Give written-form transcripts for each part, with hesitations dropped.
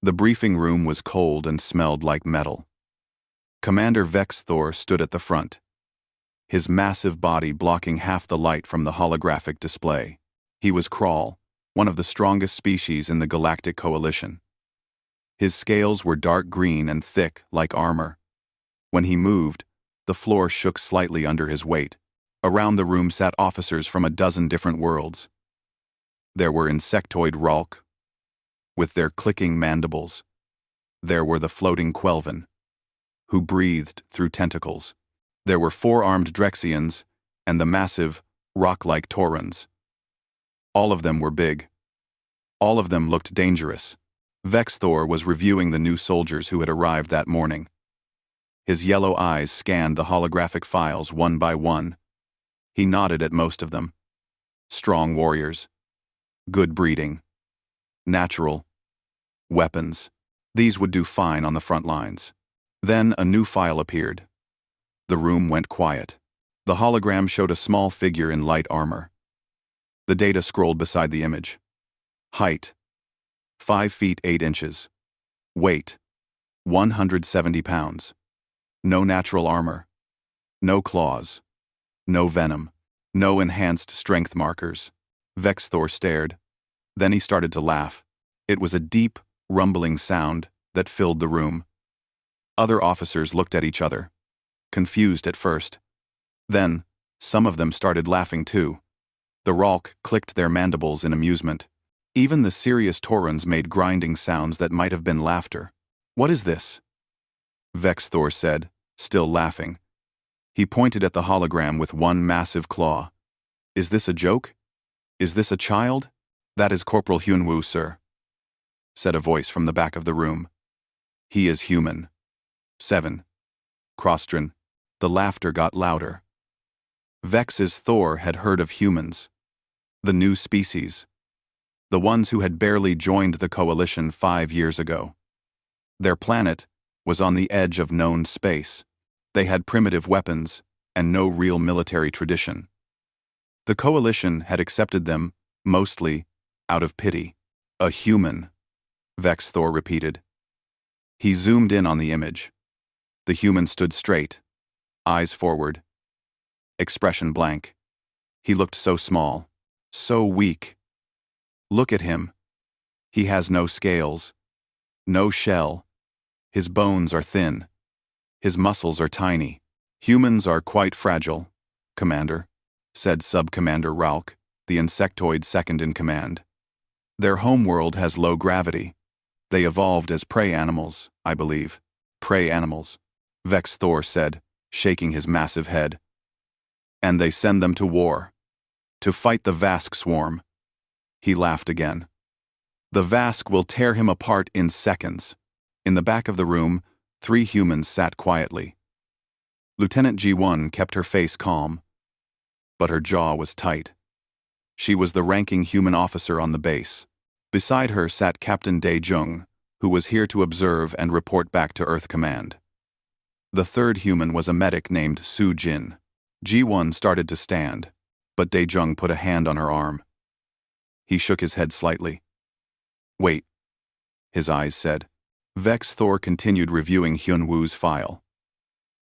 The briefing room was cold and smelled like metal. Commander Vex Thor stood at the front, his massive body blocking half the light from the holographic display. He was Kraul, one of the strongest species in the Galactic Coalition. His scales were dark green and thick like armor. When he moved, the floor shook slightly under his weight. Around the room sat officers from a dozen different worlds. There were insectoid Ralk, with their clicking mandibles. There were the floating Quelven, who breathed through tentacles. There were four-armed Drexians and the massive, rock-like Taurans. All of them were big. All of them looked dangerous. Vex Thor was reviewing the new soldiers who had arrived that morning. His yellow eyes scanned the holographic files one by one. He nodded at most of them. Strong warriors. Good breeding. Natural. Weapons. These would do fine on the front lines. Then a new file appeared. The room went quiet. The hologram showed a small figure in light armor. The data scrolled beside the image. Height: 5 feet 8 inches. Weight: 170 pounds. No natural armor. No claws. No venom. No enhanced strength markers. Vex Thor stared. Then he started to laugh. It was a deep, rumbling sound that filled the room. Other officers looked at each other, confused at first. Then, some of them started laughing too. The Ralk clicked their mandibles in amusement. Even the serious Taurans made grinding sounds that might have been laughter. "What is this?" Vex Thor said, still laughing. He pointed at the hologram with one massive claw. "Is this a joke? Is this a child?" "That is Corporal Hyunwoo, sir," said a voice from the back of the room. "He is human." 7. Crostron. The laughter got louder. Vex's Thor had heard of humans. The new species. The ones who had barely joined the Coalition 5 years ago. Their planet was on the edge of known space. They had primitive weapons and no real military tradition. The Coalition had accepted them, mostly, out of pity. "A human," Vex Thor repeated. He zoomed in on the image. The human stood straight, eyes forward, expression blank. He looked so small, so weak. Look at him. He has no scales, no shell. His bones are thin. His muscles are tiny. "Humans are quite fragile, Commander," said Sub-Commander Ralk, the insectoid second in command. "Their homeworld has low gravity. They evolved as prey animals, I believe." "Prey animals," Vex Thor said, shaking his massive head. "And they send them to war. To fight the Vask swarm." He laughed again. "The Vask will tear him apart in seconds." In the back of the room, 3 humans sat quietly. Lieutenant G1 kept her face calm, but her jaw was tight. She was the ranking human officer on the base. Beside her sat Captain Dae-jung, who was here to observe and report back to Earth Command. The third human was a medic named Su-jin. G1 started to stand, but Dae-jung put a hand on her arm. He shook his head slightly. "Wait," his eyes said. Vex Thor continued reviewing Hyunwoo's file.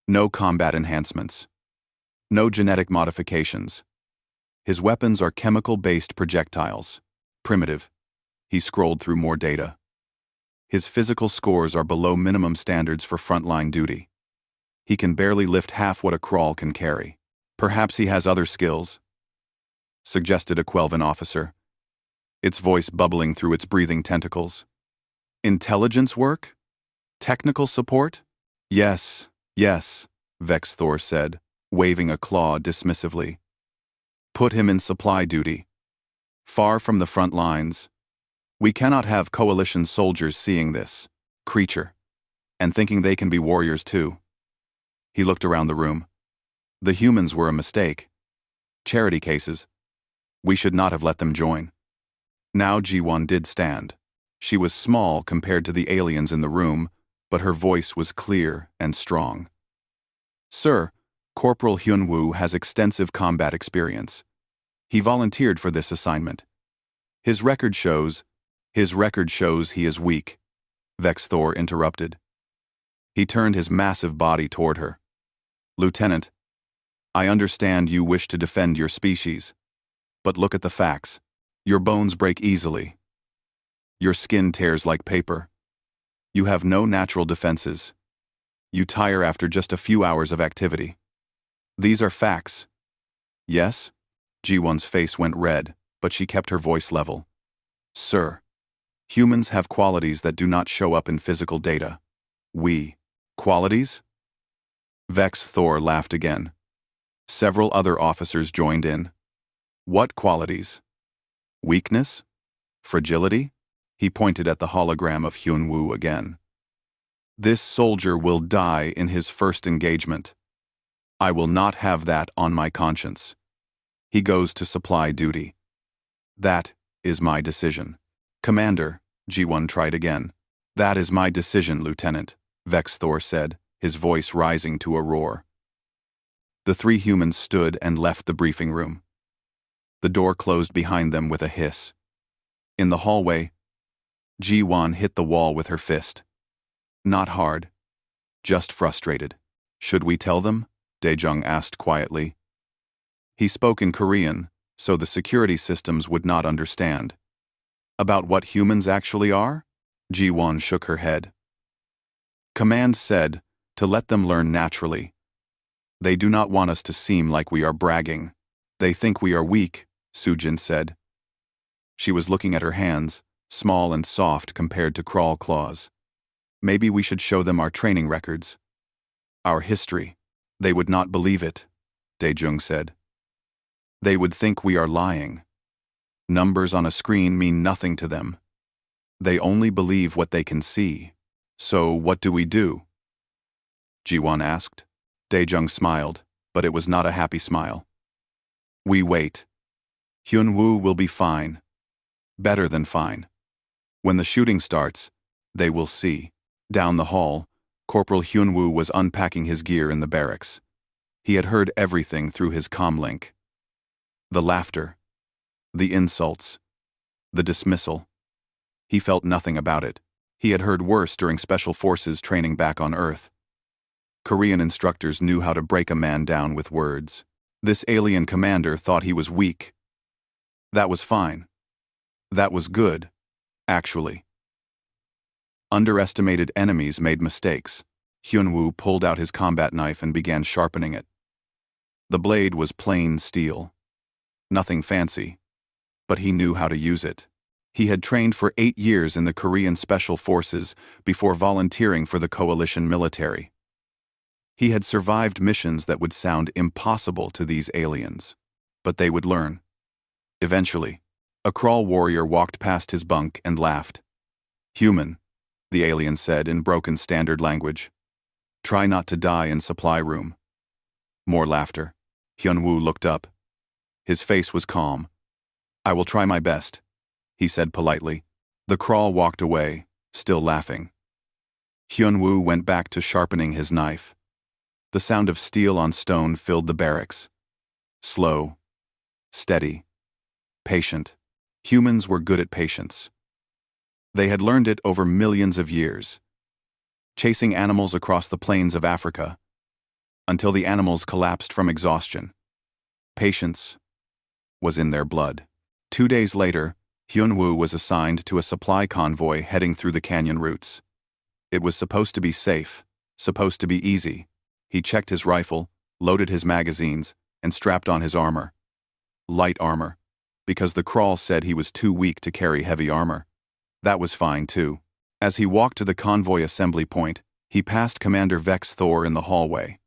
No combat enhancements. No genetic modifications. His weapons are chemical-based projectiles. Primitive. He scrolled through more data. His physical scores are below minimum standards for frontline duty. He can barely lift half what a Kraul can carry. "Perhaps he has other skills," suggested a Quelven officer, its voice bubbling through its breathing tentacles. "Intelligence work? Technical support?" Yes, Vex Thor said, waving a claw dismissively. "Put him in supply duty. Far from the front lines. We cannot have Coalition soldiers seeing this creature and thinking they can be warriors too." He looked around the room. The humans were a mistake. Charity cases. We should not have let them join. Now G1 did stand. She was small compared to the aliens in the room, but her voice was clear and strong. "Sir, Corporal Hyunwoo has extensive combat experience. He volunteered for this assignment. His record shows he is weak. Vex Thor interrupted. He turned his massive body toward her. Lieutenant, I understand you wish to defend your species. But look at the facts. Your bones break easily. Your skin tears like paper. You have no natural defenses. You tire after just a few hours of activity. These are facts. Yes? Ji-won's face went red, but she kept her voice level. Sir, humans have qualities that do not show up in physical data. Qualities? Vex Thor laughed again. Several other officers joined in. What qualities? Weakness? Fragility? He pointed at the hologram of Hyun-woo again. This soldier will die in his first engagement. I will not have that on my conscience. He goes to supply duty. That is my decision. Commander, Ji-won tried again. That is my decision, Lieutenant, Vex Thor said, his voice rising to a roar. The three humans stood and left the briefing room. The door closed behind them with a hiss. In the hallway, Ji-won hit the wall with her fist. Not hard. Just frustrated. Should we tell them? Dae-jung asked quietly. He spoke in Korean, so the security systems would not understand. About what humans actually are? Ji-won shook her head. Command said to let them learn naturally. They do not want us to seem like we are bragging. They think we are weak, Sujin said. She was looking at her hands, small and soft compared to crawl claws. Maybe we should show them our training records. Our history. They would not believe it, Dae-jung said. They would think we are lying. Numbers on a screen mean nothing to them. They only believe what they can see. So what do we do? Ji-won asked. Dae-jung smiled, but it was not a happy smile. We wait. Hyun-woo will be fine. Better than fine. When the shooting starts, they will see. Down the hall, Corporal Hyun-woo was unpacking his gear in the barracks. He had heard everything through his comlink. The laughter. The insults. The dismissal. He felt nothing about it. He had heard worse during Special Forces training back on Earth. Korean instructors knew how to break a man down with words. This alien commander thought he was weak. That was fine. That was good, actually. Underestimated enemies made mistakes. Hyun-woo pulled out his combat knife and began sharpening it. The blade was plain steel. Nothing fancy. But he knew how to use it. He had trained for 8 years in the Korean Special Forces before volunteering for the coalition military. He had survived missions that would sound impossible to these aliens. But they would learn. Eventually, a crawl warrior walked past his bunk and laughed. Human, the alien said in broken standard language. Try not to die in supply room. More laughter. Hyun-woo looked up. His face was calm. I will try my best, he said politely. The crawl walked away, still laughing. Hyun-woo went back to sharpening his knife. The sound of steel on stone filled the barracks. Slow. Steady. Patient. Humans were good at patience. They had learned it over millions of years. Chasing animals across the plains of Africa, until the animals collapsed from exhaustion. Patience was in their blood. 2 days later, Hyun-woo was assigned to a supply convoy heading through the canyon routes. It was supposed to be safe, supposed to be easy. He checked his rifle, loaded his magazines, and strapped on his armor. Light armor, because the crawl said he was too weak to carry heavy armor. That was fine, too. As he walked to the convoy assembly point, he passed Commander Vex Thor in the hallway.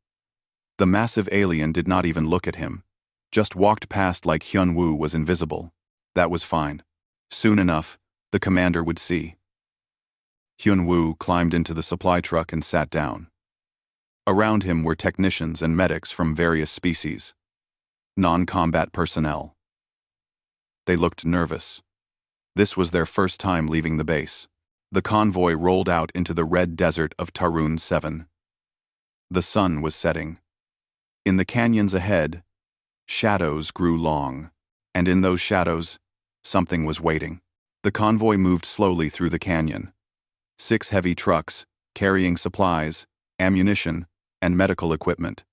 The massive alien did not even look at him, just walked past like Hyun-woo was invisible. That was fine. Soon enough, the commander would see. Hyun-woo climbed into the supply truck and sat down. Around him were technicians and medics from various species. Non-combat personnel. They looked nervous. This was their first time leaving the base. The convoy rolled out into the red desert of Tarun 7. The sun was setting. In the canyons ahead, shadows grew long, and in those shadows, something was waiting. The convoy moved slowly through the canyon. 6 heavy trucks, carrying supplies, ammunition, and medical equipment.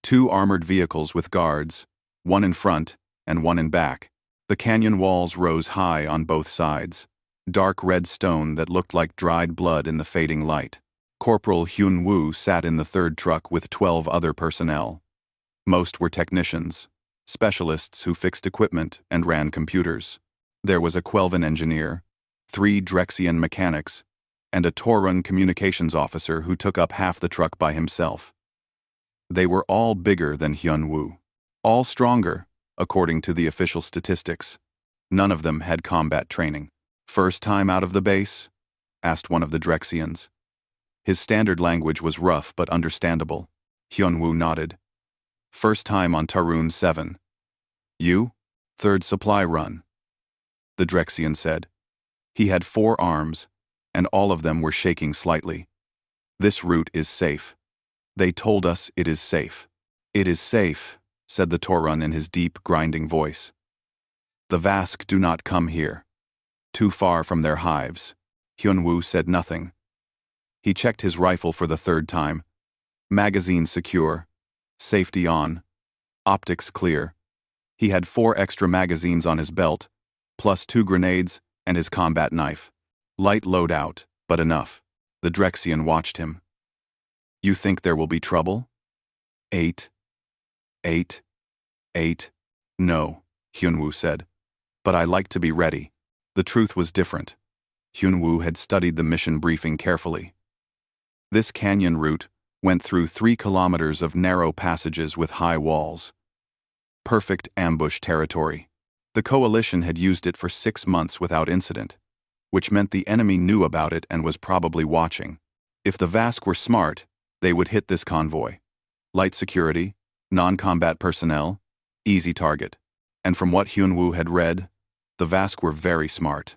2 armored vehicles with guards, one in front and one in back. The canyon walls rose high on both sides, dark red stone that looked like dried blood in the fading light. Corporal Hyun Woo sat in the third truck with 12 other personnel. Most were technicians, specialists who fixed equipment and ran computers. There was a Quelvan engineer, 3 Drexian mechanics, and a Taurun communications officer who took up half the truck by himself. They were all bigger than Hyun Woo. All stronger, according to the official statistics. None of them had combat training. "First time out of the base?" asked one of the Drexians. His standard language was rough but understandable. Hyun Woo nodded. "First time on Tarun 7. You?" "Third supply run," the Drexian said. He had 4 arms, and all of them were shaking slightly. "This route is safe. They told us it is safe." "It is safe," said the Taurun in his deep, grinding voice. "The Vask do not come here. Too far from their hives." Hyun Woo said nothing. He checked his rifle for the 3rd time. Magazine secure. Safety on. Optics clear. He had 4 extra magazines on his belt, plus 2 grenades and his combat knife. Light loadout, but enough. The Drexian watched him. "You think there will be trouble?" 8. No, Hyun Woo said. "But I like to be ready." The truth was different. Hyun Woo had studied the mission briefing carefully. This canyon route went through 3 kilometers of narrow passages with high walls. Perfect ambush territory. The coalition had used it for 6 months without incident, which meant the enemy knew about it and was probably watching. If the Vask were smart, they would hit this convoy. Light security, non-combat personnel, easy target. And from what Hyun Woo had read, the Vask were very smart.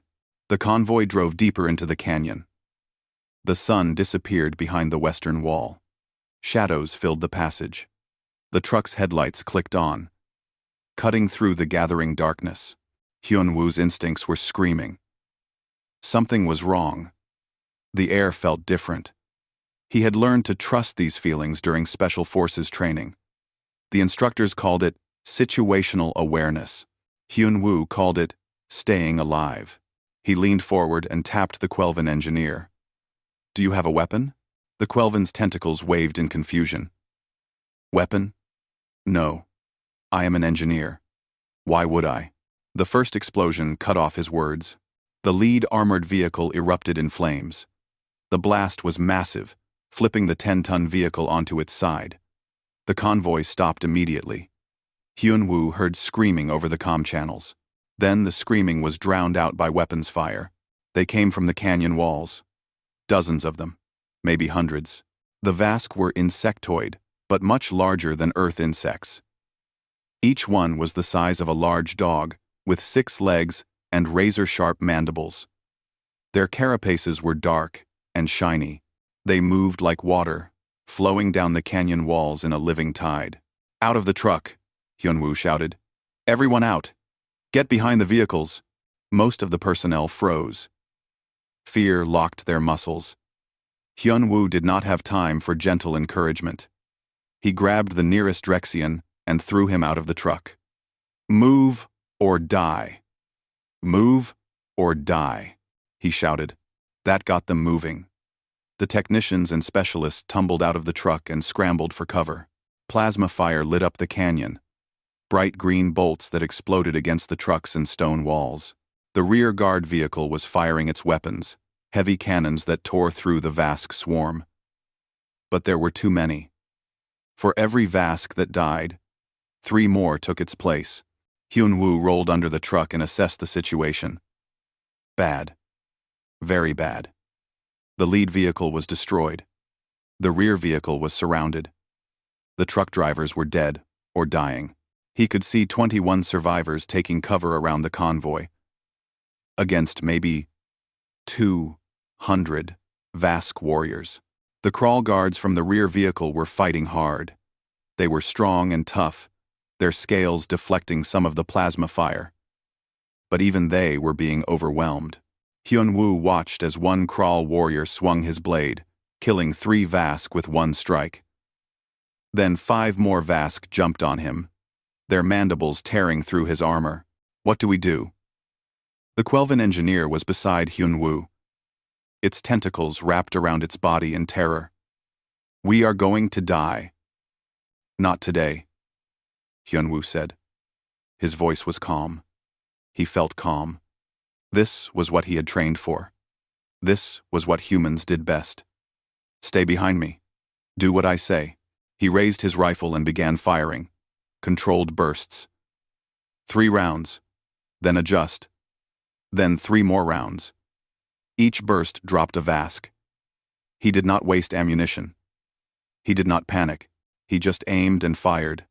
The convoy drove deeper into the canyon. The sun disappeared behind the western wall. Shadows filled the passage. The truck's headlights clicked on, cutting through the gathering darkness. Hyun Woo's instincts were screaming. Something was wrong. The air felt different. He had learned to trust these feelings during Special Forces training. The instructors called it situational awareness. Hyun Woo called it staying alive. He leaned forward and tapped the Quelvan engineer. "Do you have a weapon?" The Quelvan's tentacles waved in confusion. "Weapon? No. I am an engineer. Why would I?" The first explosion cut off his words. The lead armored vehicle erupted in flames. The blast was massive, flipping the 10-ton vehicle onto its side. The convoy stopped immediately. Hyun Woo heard screaming over the comm channels. Then the screaming was drowned out by weapons fire. They came from the canyon walls. Dozens of them, maybe hundreds. The Vask were insectoid, but much larger than Earth insects. Each one was the size of a large dog, with 6 legs and razor-sharp mandibles. Their carapaces were dark and shiny. They moved like water, flowing down the canyon walls in a living tide. "Out of the truck," Hyun Woo shouted. "Everyone out! Get behind the vehicles!" Most of the personnel froze. Fear locked their muscles. Hyun Woo did not have time for gentle encouragement. He grabbed the nearest Drexian and threw him out of the truck. "Move or die. Move or die," he shouted. That got them moving. The technicians and specialists tumbled out of the truck and scrambled for cover. Plasma fire lit up the canyon. Bright green bolts that exploded against the trucks and stone walls. The rear guard vehicle was firing its weapons, heavy cannons that tore through the Vask swarm. But there were too many. For every Vask that died, 3 more took its place. Hyun Woo rolled under the truck and assessed the situation. Bad. Very bad. The lead vehicle was destroyed. The rear vehicle was surrounded. The truck drivers were dead or dying. He could see 21 survivors taking cover around the convoy. Against maybe 200 Vask warriors. The crawl guards from the rear vehicle were fighting hard. They were strong and tough, their scales deflecting some of the plasma fire. But even they were being overwhelmed. Hyun-woo watched as one Crawl warrior swung his blade, killing 3 Vask with one strike. Then 5 more Vask jumped on him, their mandibles tearing through his armor. What do we do? The Quelven engineer was beside Hyun-woo, its tentacles wrapped around its body in terror. We are going to die. Not today, Hyun-woo said. His voice was calm. He felt calm. This was what he had trained for. This was what humans did best. Stay behind me. Do what I say. He raised his rifle and began firing. Controlled bursts. 3 rounds. Then adjust. Then 3 more rounds. Each burst dropped a Vask. He did not waste ammunition. He did not panic. He just aimed and fired,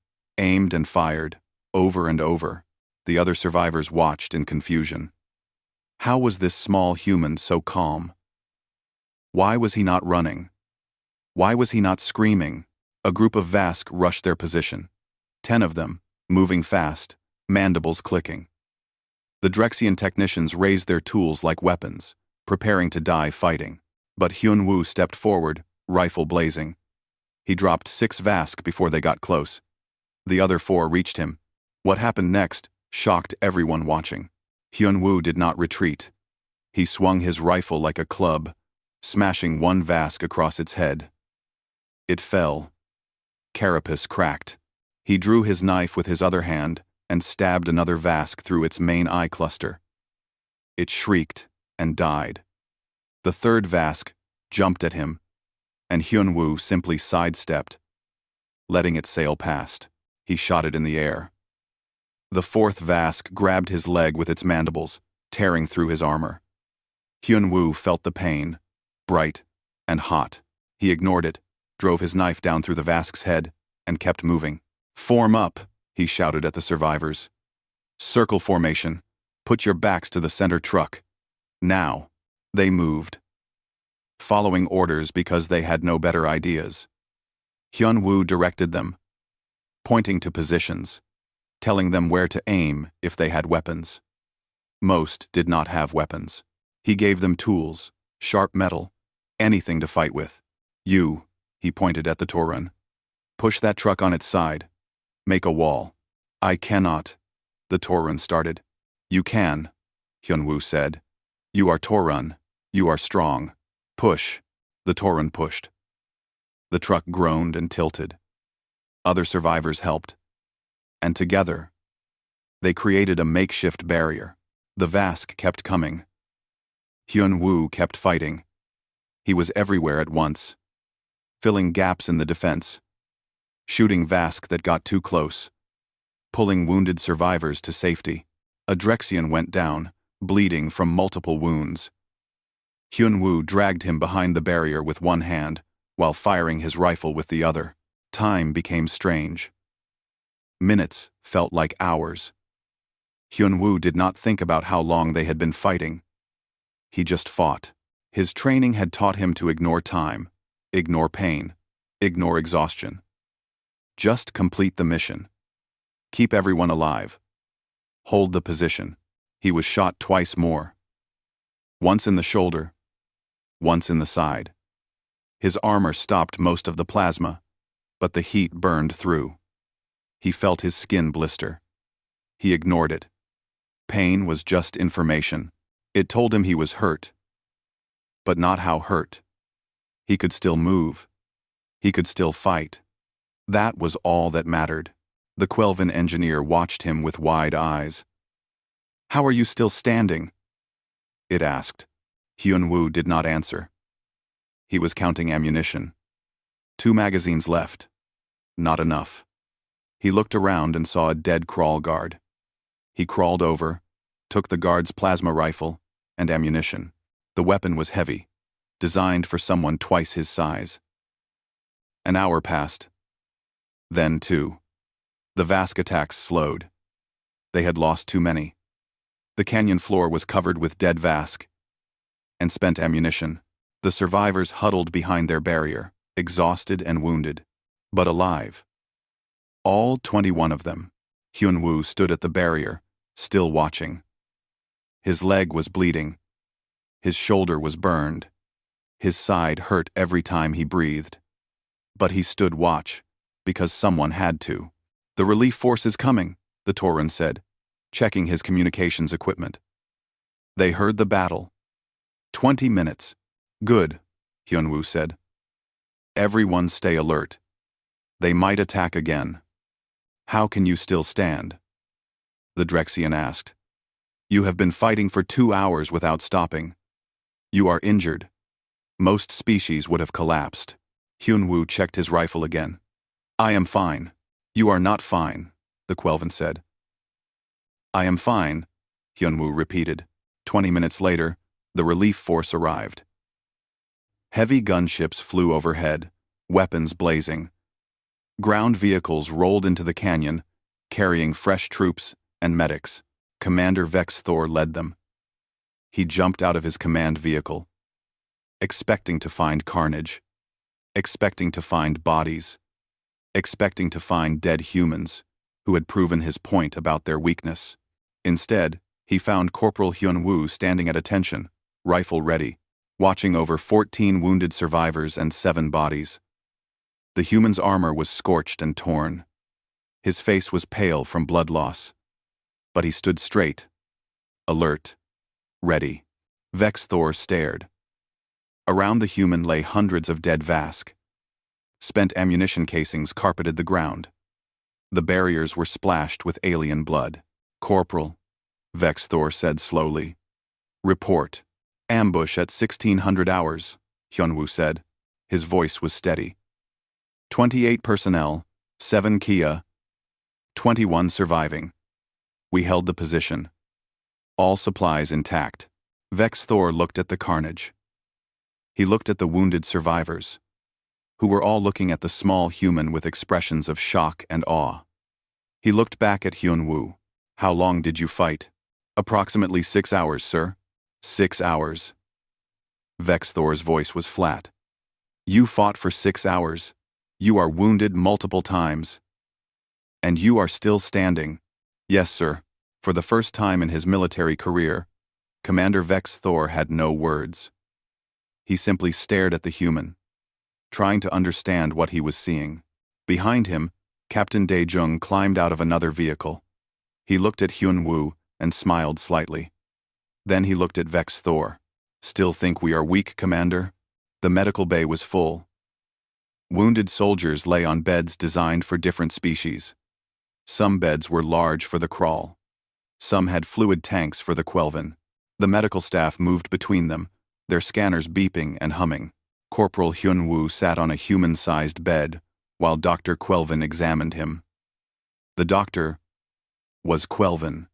over and over. The other survivors watched in confusion. How was this small human so calm? Why was he not running? Why was he not screaming? A group of Vask rushed their position. 10 of them, moving fast, mandibles clicking. The Drexian technicians raised their tools like weapons, preparing to die fighting. But Hyun-woo stepped forward, rifle blazing. He dropped 6 Vask before they got close. The other 4 reached him. What happened next shocked everyone watching. Hyun-woo did not retreat. He swung his rifle like a club, smashing 1 Vask across its head. It fell. Carapace cracked. He drew his knife with his other hand and stabbed another Vask through its main eye cluster. It shrieked and died. The 3rd Vask jumped at him, and Hyun-woo simply sidestepped, letting it sail past. He shot it in the air. The 4th Vask grabbed his leg with its mandibles, tearing through his armor. Hyun-woo felt the pain, bright and hot. He ignored it, drove his knife down through the Vask's head, and kept moving. Form up, he shouted at the survivors. Circle formation. Put your backs to the center truck. Now. They moved, following orders because they had no better ideas. Hyun-woo directed them, pointing to positions, telling them where to aim if they had weapons. Most did not have weapons. He gave them tools, sharp metal, anything to fight with. You, he pointed at the Torun. Push that truck on its side. Make a wall. I cannot, the Torun started. You can, Hyun-woo said. You are Torun. You are strong. Push. The Torun pushed. The truck groaned and tilted. Other survivors helped. And together, they created a makeshift barrier. The Vask kept coming. Hyun-woo kept fighting. He was everywhere at once, filling gaps in the defense, shooting Vask that got too close, pulling wounded survivors to safety. A Drexian went down, bleeding from multiple wounds. Hyun-woo dragged him behind the barrier with one hand, while firing his rifle with the other. Time became strange. Minutes felt like hours. Hyun-woo did not think about how long they had been fighting. He just fought. His training had taught him to ignore time, ignore pain, ignore exhaustion. Just complete the mission. Keep everyone alive. Hold the position. He was shot twice more. Once in the shoulder, once in the side. His armor stopped most of the plasma, but the heat burned through. He felt his skin blister. He ignored it. Pain was just information. It told him he was hurt. But not how hurt. He could still move. He could still fight. That was all that mattered. The Quelven engineer watched him with wide eyes. How are you still standing? It asked. Hyun-woo did not answer. He was counting ammunition. 2 magazines left. Not enough. He looked around and saw a dead Crawl guard. He crawled over, took the guard's plasma rifle and ammunition. The weapon was heavy, designed for someone twice his size. An hour passed. Then 2. The Vask attacks slowed. They had lost too many. The canyon floor was covered with dead Vask and spent ammunition. The survivors huddled behind their barrier, exhausted and wounded, but alive. All 21 of them. Hyun-woo stood at the barrier, still watching. His leg was bleeding, His shoulder was burned. His side hurt every time he breathed. But he stood watch, because someone had to. "The relief force is coming," the Tauran said, checking his communications equipment. They heard the battle. 20 minutes. "Good," Hyunwoo said. "Everyone stay alert. They might attack again." "How can you still stand?" the Drexian asked. "You have been fighting for 2 hours without stopping. You are injured. Most species would have collapsed." Hyunwoo checked his rifle again. "I am fine." "You are not fine," the Quelvan said. "I am fine," Hyunwoo repeated. 20 minutes later, the relief force arrived. Heavy gunships flew overhead, weapons blazing. Ground vehicles rolled into the canyon, carrying fresh troops and medics. Commander Vex Thor led them. He jumped out of his command vehicle, expecting to find carnage, expecting to find bodies, expecting to find dead humans who had proven his point about their weakness. Instead, he found Corporal Hyunwoo standing at attention, rifle ready, watching over 14 wounded survivors and 7 bodies. The human's armor was scorched and torn. His face was pale from blood loss. But he stood straight, alert, ready. Vex Thor stared. Around the human lay hundreds of dead Vask. Spent ammunition casings carpeted the ground. The barriers were splashed with alien blood. "Corporal," Vex Thor said slowly. "Report. Ambush at 1600 hours," Hyunwoo said. His voice was steady. 28 personnel, 7 Kia, 21 surviving. We held the position. All supplies intact. Vex Thor looked at the carnage. He looked at the wounded survivors, who were all looking at the small human with expressions of shock and awe. He looked back at Hyunwoo. "How long did you fight?" "Approximately 6 hours, sir." 6 hours. Vex Thor's voice was flat. "You fought for 6 hours. You are wounded multiple times. And you are still standing." "Yes, sir." For the first time in his military career, Commander Vex Thor had no words. He simply stared at the human, trying to understand what he was seeing. Behind him, Captain Dae-jung climbed out of another vehicle. He looked at Hyunwoo and smiled slightly. Then he looked at Vex Thor. "Still think we are weak, Commander?" The medical bay was full. Wounded soldiers lay on beds designed for different species. Some beds were large for the crawl. Some had fluid tanks for the Quelvan. The medical staff moved between them, their scanners beeping and humming. Corporal Hyunwoo sat on a human-sized bed, while Dr. Quelvan examined him. The doctor was Quelvan,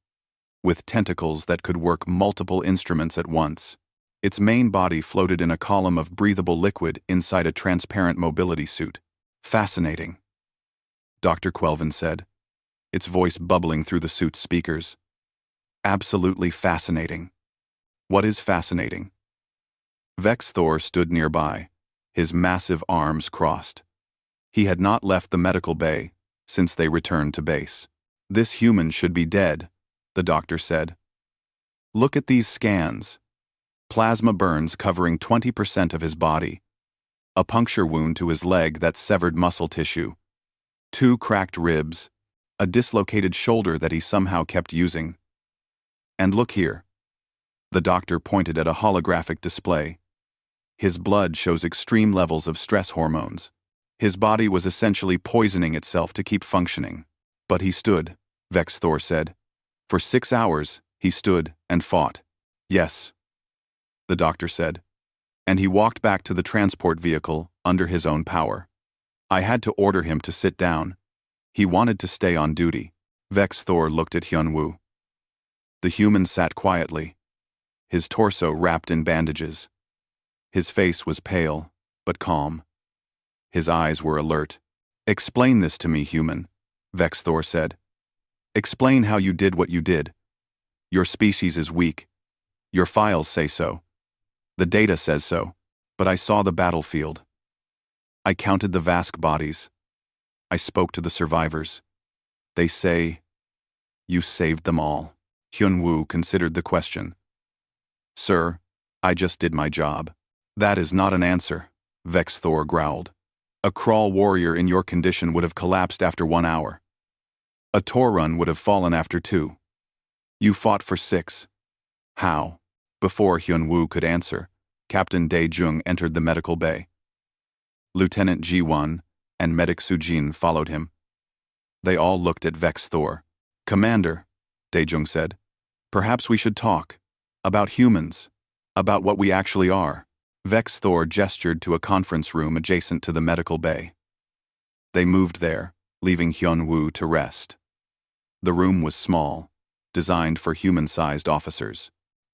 with tentacles that could work multiple instruments at once. Its main body floated in a column of breathable liquid inside a transparent mobility suit. "Fascinating," Dr. Quelvan said, its voice bubbling through the suit's speakers. "Absolutely fascinating." "What is fascinating?" Vex Thor stood nearby, his massive arms crossed. He had not left the medical bay since they returned to base. "This human should be dead," the doctor said. "Look at these scans. Plasma burns covering 20% of his body. A puncture wound to his leg that severed muscle tissue. 2 cracked ribs. A dislocated shoulder that he somehow kept using. And look here." The doctor pointed at a holographic display. "His blood shows extreme levels of stress hormones. His body was essentially poisoning itself to keep functioning. But he stood," Vex Thor said. "For 6 hours, he stood and fought." "Yes," the doctor said. "And he walked back to the transport vehicle under his own power. I had to order him to sit down. He wanted to stay on duty." Vex Thor looked at Hyunwoo. The human sat quietly, his torso wrapped in bandages. His face was pale, but calm. His eyes were alert. "Explain this to me, human," Vex Thor said. "Explain how you did what you did. Your species is weak. Your files say so. The data says so. But I saw the battlefield. I counted the Vask bodies. I spoke to the survivors. They say you saved them all." Hyunwoo considered the question. "Sir, I just did my job. That is not an answer, Vex Thor growled. A crawl warrior in your condition would have collapsed after 1 hour. A Taurun would have fallen after 2. You fought for 6. How? Before Hyun-woo could answer, Captain Dae-jung entered the medical bay. Lieutenant Ji-won and Medic Soo-jin followed him. They all looked at Vex Thor. Commander, Dae-jung said, perhaps we should talk. About humans. About what we actually are. Vex Thor gestured to a conference room adjacent to the medical bay. They moved there, leaving Hyun-woo to rest. The room was small, designed for human-sized officers.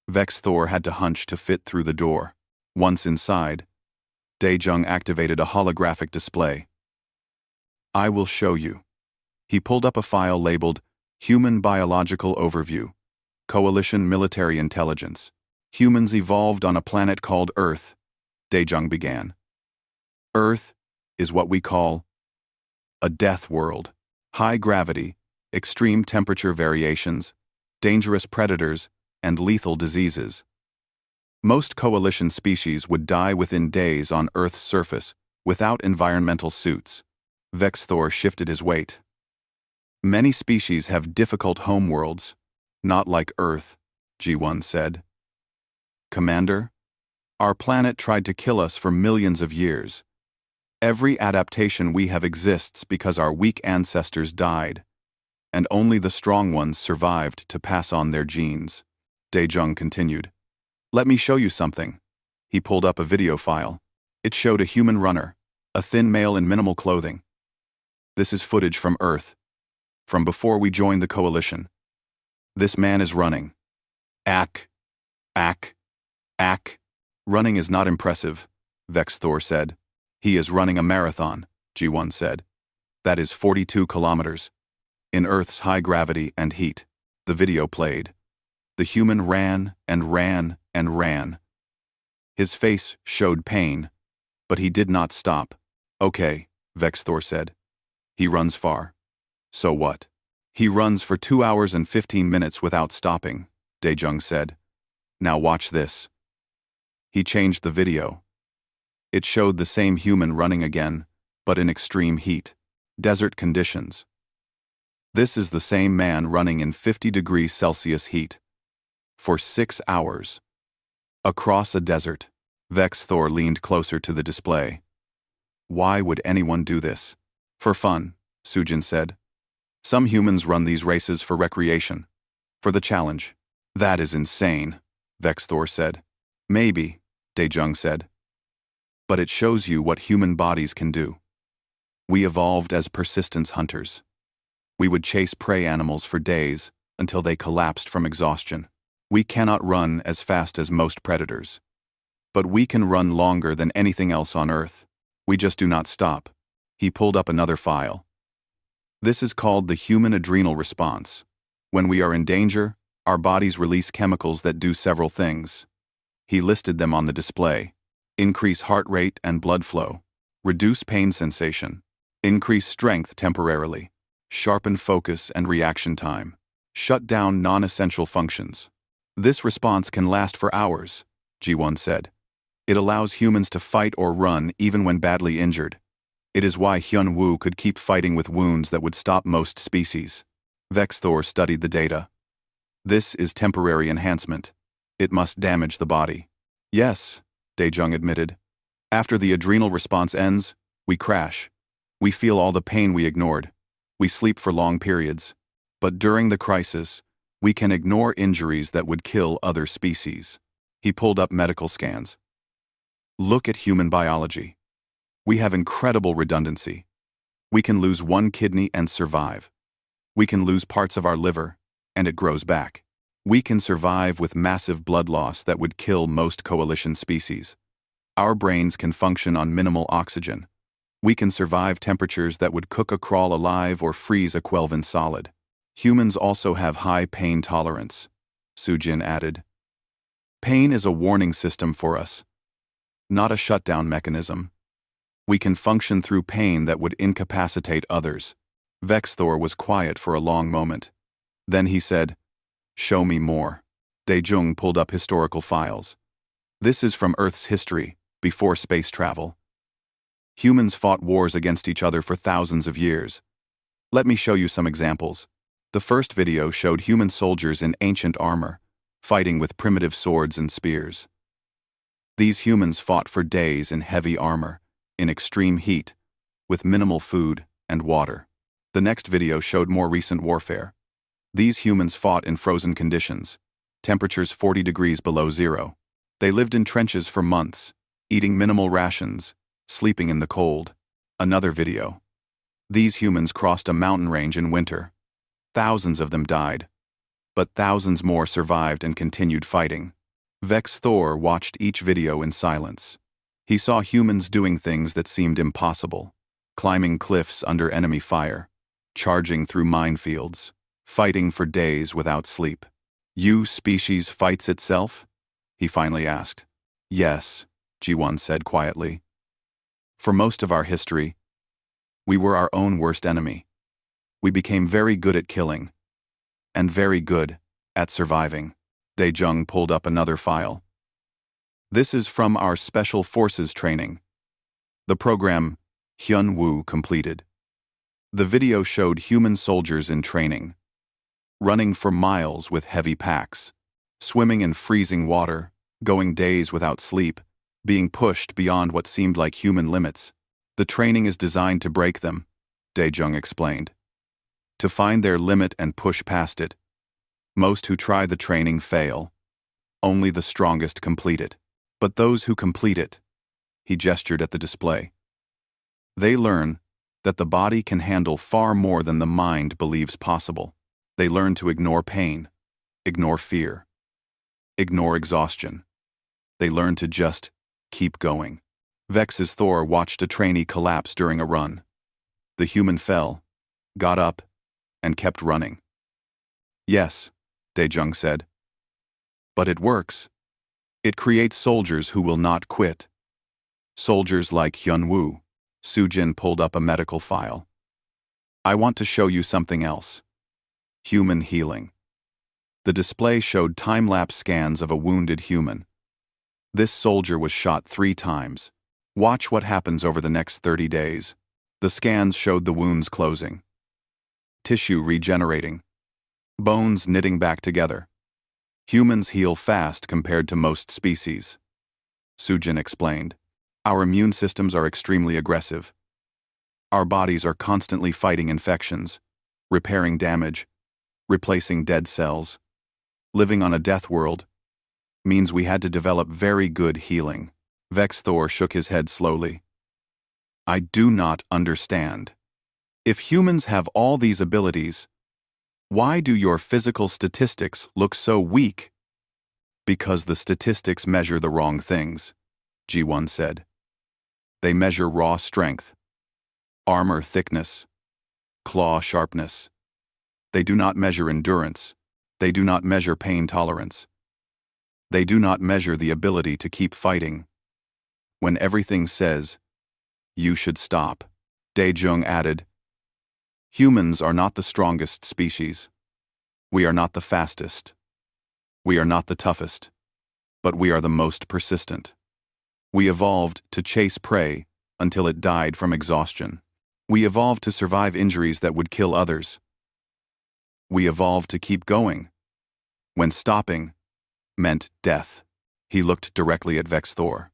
Vex Thor had to hunch to fit through the door. Once inside, Dae-jung activated a holographic display. I will show you. He pulled up a file labeled Human Biological Overview, Coalition Military Intelligence. Humans evolved on a planet called Earth, Dae-jung began. Earth is what we call a death world. High gravity, extreme temperature variations, dangerous predators, and lethal diseases. Most coalition species would die within days on Earth's surface without environmental suits. Vex Thor shifted his weight. Many species have difficult homeworlds, not like Earth, Ji-won said. Commander, our planet tried to kill us for millions of years. Every adaptation we have exists because our weak ancestors died, and only the strong ones survived to pass on their genes. Dae-jung continued. Let me show you something. He pulled up a video file. It showed a human runner, a thin male in minimal clothing. This is footage from Earth, from before we joined the coalition. This man is running. Ack. Running is not impressive, Vex Thor said. He is running a marathon, Ji-won said. That is 42 kilometers. In Earth's high gravity and heat, the video played. The human ran and ran and ran. His face showed pain, but he did not stop. Okay, Vex Thor said. He runs far. So what? He runs for 2 hours and 15 minutes without stopping, Dae-jung said. Now watch this. He changed the video. It showed the same human running again, but in extreme heat. Desert conditions. This is the same man running in 50 degrees Celsius heat. For 6 hours. Across a desert. Vex Thor leaned closer to the display. Why would anyone do this? For fun, Soo-jin said. Some humans run these races for recreation. For the challenge. That is insane, Vex Thor said. Maybe, Dae-jung said. But it shows you what human bodies can do. We evolved as persistence hunters. We would chase prey animals for days until they collapsed from exhaustion. We cannot run as fast as most predators. But we can run longer than anything else on Earth. We just do not stop. He pulled up another file. This is called the human adrenal response. When we are in danger, our bodies release chemicals that do several things. He listed them on the display. Increase heart rate and blood flow. Reduce pain sensation. Increase strength temporarily. Sharpen focus and reaction time. Shut down non-essential functions. This response can last for hours, Ji-won said. It allows humans to fight or run even when badly injured. It is why Hyun-woo could keep fighting with wounds that would stop most species. Vex Thor studied the data. This is temporary enhancement. It must damage the body. Yes, Dae-jung admitted. After the adrenal response ends, we crash. We feel all the pain we ignored. We sleep for long periods. But during the crisis, we can ignore injuries that would kill other species. He pulled up medical scans. Look at human biology. We have incredible redundancy. We can lose one kidney and survive. We can lose parts of our liver, and it grows back. We can survive with massive blood loss that would kill most coalition species. Our brains can function on minimal oxygen. We can survive temperatures that would cook a crawl alive or freeze a Quelven solid. Humans also have high pain tolerance, Soo-jin added. Pain is a warning system for us, not a shutdown mechanism. We can function through pain that would incapacitate others. Vex Thor was quiet for a long moment. Then he said, Show me more. Dae-jung pulled up historical files. This is from Earth's history, before space travel. Humans fought wars against each other for thousands of years. Let me show you some examples. The first video showed human soldiers in ancient armor, fighting with primitive swords and spears. These humans fought for days in heavy armor, in extreme heat, with minimal food and water. The next video showed more recent warfare. These humans fought in frozen conditions, temperatures 40 degrees below zero. They lived in trenches for months, eating minimal rations, sleeping in the cold. Another video. These humans crossed a mountain range in winter. Thousands of them died, but thousands more survived and continued fighting. Vex Thor watched each video in silence. He saw humans doing things that seemed impossible, climbing cliffs under enemy fire, charging through minefields, fighting for days without sleep. "You species fights itself?" he finally asked. "Yes," Ji-won said quietly. "For most of our history, we were our own worst enemy. We became very good at killing, and very good at surviving." Dae-jung pulled up another file. "This is from our Special Forces training. The program Hyun-woo completed. The video showed human soldiers in training, running for miles with heavy packs, swimming in freezing water, going days without sleep, being pushed beyond what seemed like human limits. The training is designed to break them," Dae-jung explained. "To find their limit and push past it. Most who try the training fail. Only the strongest complete it. But those who complete it," he gestured at the display, "they learn that the body can handle far more than the mind believes possible. They learn to ignore pain, ignore fear, ignore exhaustion. They learn to just keep going." Vex's Thor watched a trainee collapse during a run. The human fell, got up, and kept running. "Yes," Dae-jung said. "But it works. It creates soldiers who will not quit. Soldiers like Hyun-woo." Soo-jin pulled up a medical file. "I want to show you something else. Human healing." The display showed time-lapse scans of a wounded human. This soldier was shot 3 times. Watch what happens over the next 30 days. The scans showed the wounds closing, tissue regenerating, bones knitting back together. Humans heal fast compared to most species, Soo-jin explained. "Our immune systems are extremely aggressive. Our bodies are constantly fighting infections, repairing damage, replacing dead cells. Living on a death world means we had to develop very good healing." Vex Thor shook his head slowly. "I do not understand. If humans have all these abilities, why do your physical statistics look so weak?" "Because the statistics measure the wrong things," Ji-won said. "They measure raw strength, armor thickness, claw sharpness. They do not measure endurance. They do not measure pain tolerance. They do not measure the ability to keep fighting when everything says, 'You should stop.'" Dae-jung added, "Humans are not the strongest species. We are not the fastest. We are not the toughest. But we are the most persistent. We evolved to chase prey until it died from exhaustion. We evolved to survive injuries that would kill others. We evolved to keep going when stopping meant death." He looked directly at Vex Thor.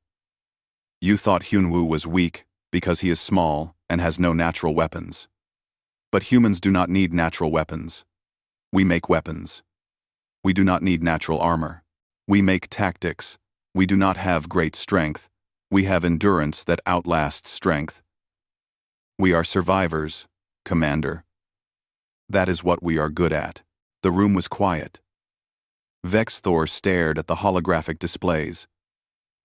"You thought Hyun-woo was weak because he is small and has no natural weapons. But humans do not need natural weapons. We make weapons. We do not need natural armor. We make tactics. We do not have great strength. We have endurance that outlasts strength. We are survivors, Commander. That is what we are good at." The room was quiet. Vex Thor stared at the holographic displays,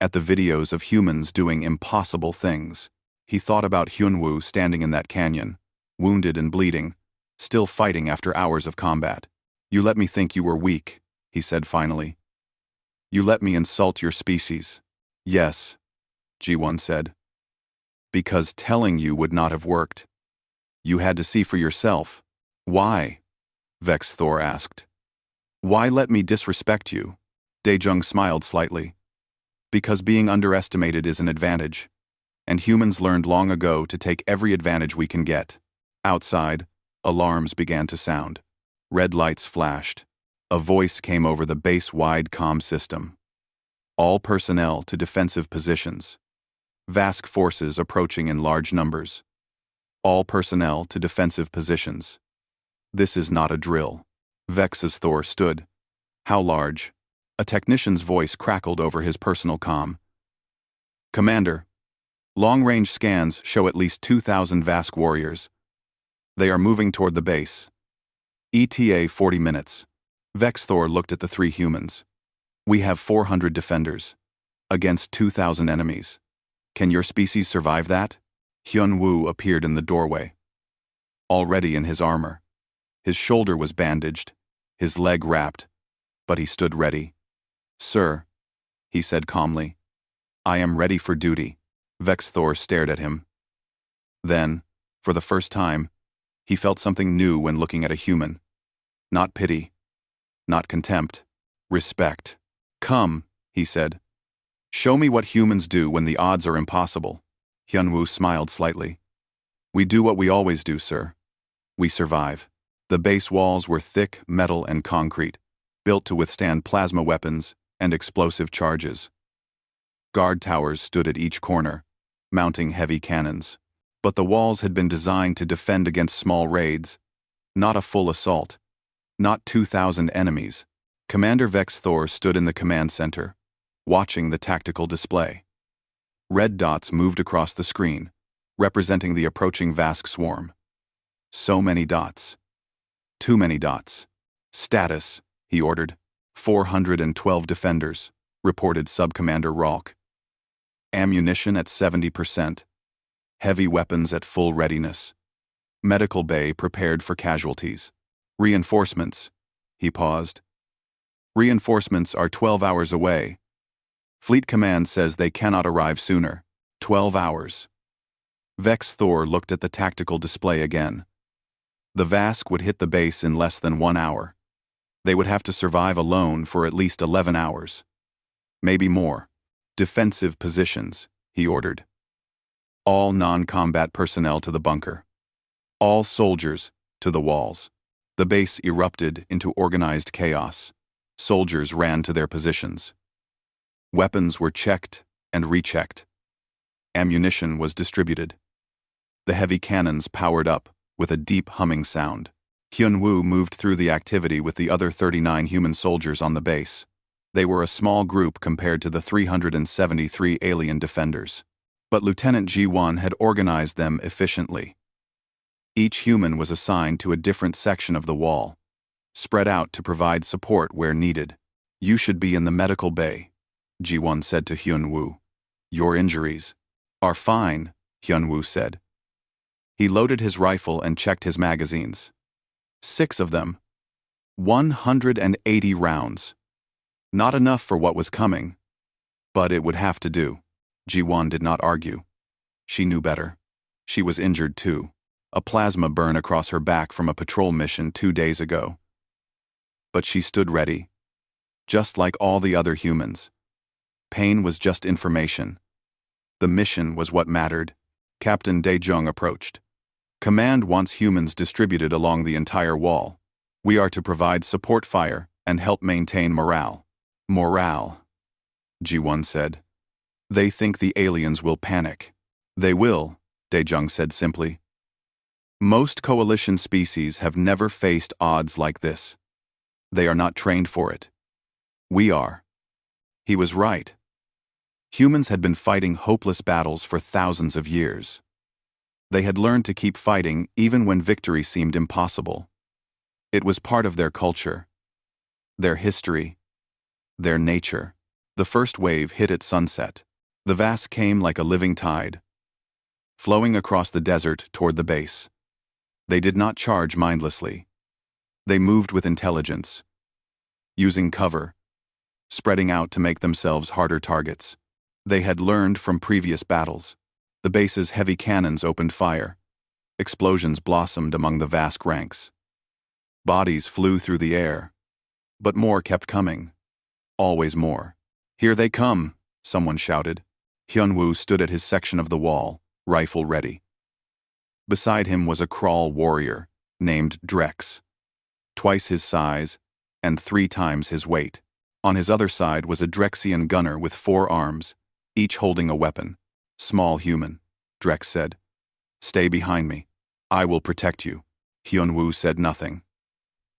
at the videos of humans doing impossible things. He thought about Hyun-woo standing in that canyon, wounded and bleeding, still fighting after hours of combat. "You let me think you were weak," he said finally. "You let me insult your species." "Yes," Ji-won said. "Because telling you would not have worked. You had to see for yourself." "Why?" Vex Thor asked. "Why let me disrespect you?" Dae-jung smiled slightly. Because being underestimated is an advantage, and humans learned long ago to take every advantage we can get. Outside, alarms began to sound. Red lights flashed. A voice came over the base-wide comm system. All personnel to defensive positions. Vast forces approaching in large numbers. All personnel to defensive positions. This is not a drill. Vex's Thor stood. How large? A technician's voice crackled over his personal comm. Commander, long-range scans show at least 2,000 Vask warriors. They are moving toward the base. ETA 40 minutes. Vex Thor looked at the three humans. We have 400 defenders. Against 2,000 enemies. Can your species survive that? Hyun Woo appeared in the doorway. Already in his armor. His shoulder was bandaged, his leg wrapped, but he stood ready. Sir, he said calmly, I am ready for duty. Vex Thor stared at him. Then, for the first time, he felt something new when looking at a human. Not pity. Not contempt. Respect. Come, he said. Show me what humans do when the odds are impossible. Hyunwoo smiled slightly. We do what we always do, sir. We survive. The base walls were thick metal and concrete, built to withstand plasma weapons and explosive charges. Guard towers stood at each corner, mounting heavy cannons. But the walls had been designed to defend against small raids, not a full assault, not 2,000 enemies. Commander Vex Thor stood in the command center, watching the tactical display. Red dots moved across the screen, representing the approaching Vask swarm. So many dots. Too many dots. Status, he ordered. 412 defenders, reported Subcommander Ralk. Ammunition at 70%. Heavy weapons at full readiness. Medical bay prepared for casualties. Reinforcements. He paused. Reinforcements are 12 hours away. Fleet Command says they cannot arrive sooner. 12 hours. Vex Thor looked at the tactical display again. The Vask would hit the base in less than 1 hour. They would have to survive alone for at least 11 hours. Maybe more. Defensive positions, he ordered. All non-combat personnel to the bunker. All soldiers to the walls. The base erupted into organized chaos. Soldiers ran to their positions. Weapons were checked and rechecked. Ammunition was distributed. The heavy cannons powered up with a deep humming sound. Hyun-woo moved through the activity with the other 39 human soldiers on the base. They were a small group compared to the 373 alien defenders. But Lieutenant Ji-won had organized them efficiently. Each human was assigned to a different section of the wall, spread out to provide support where needed. You should be in the medical bay, Ji-won said to Hyun-woo. Your injuries are fine, Hyun-woo said. He loaded his rifle and checked his magazines. 6 of them. 180 rounds. Not enough for what was coming, but it would have to do. Ji-won did not argue. She knew better. She was injured too. A plasma burn across her back from a patrol mission 2 days ago. But she stood ready. Just like all the other humans. Pain was just information. The mission was what mattered. Captain Dae-jung approached. Command wants humans distributed along the entire wall. We are to provide support fire and help maintain morale. Morale, Ji-won said. They think the aliens will panic. They will, Dae-jung said simply. Most coalition species have never faced odds like this. They are not trained for it. We are. He was right. Humans had been fighting hopeless battles for thousands of years. They had learned to keep fighting even when victory seemed impossible. It was part of their culture, their history, their nature. The first wave hit at sunset. The Vask came like a living tide, flowing across the desert toward the base. They did not charge mindlessly. They moved with intelligence, using cover, spreading out to make themselves harder targets. They had learned from previous battles. The base's heavy cannons opened fire. Explosions blossomed among the Vask ranks. Bodies flew through the air, but more kept coming. Always more. Here they come, someone shouted. Hyunwoo stood at his section of the wall, rifle ready. Beside him was a crawl warrior, named Drex. Twice his size, and 3 times his weight. On his other side was a Drexian gunner with 4 arms, each holding a weapon. Small human, Drex said. Stay behind me. I will protect you. Hyunwoo said nothing.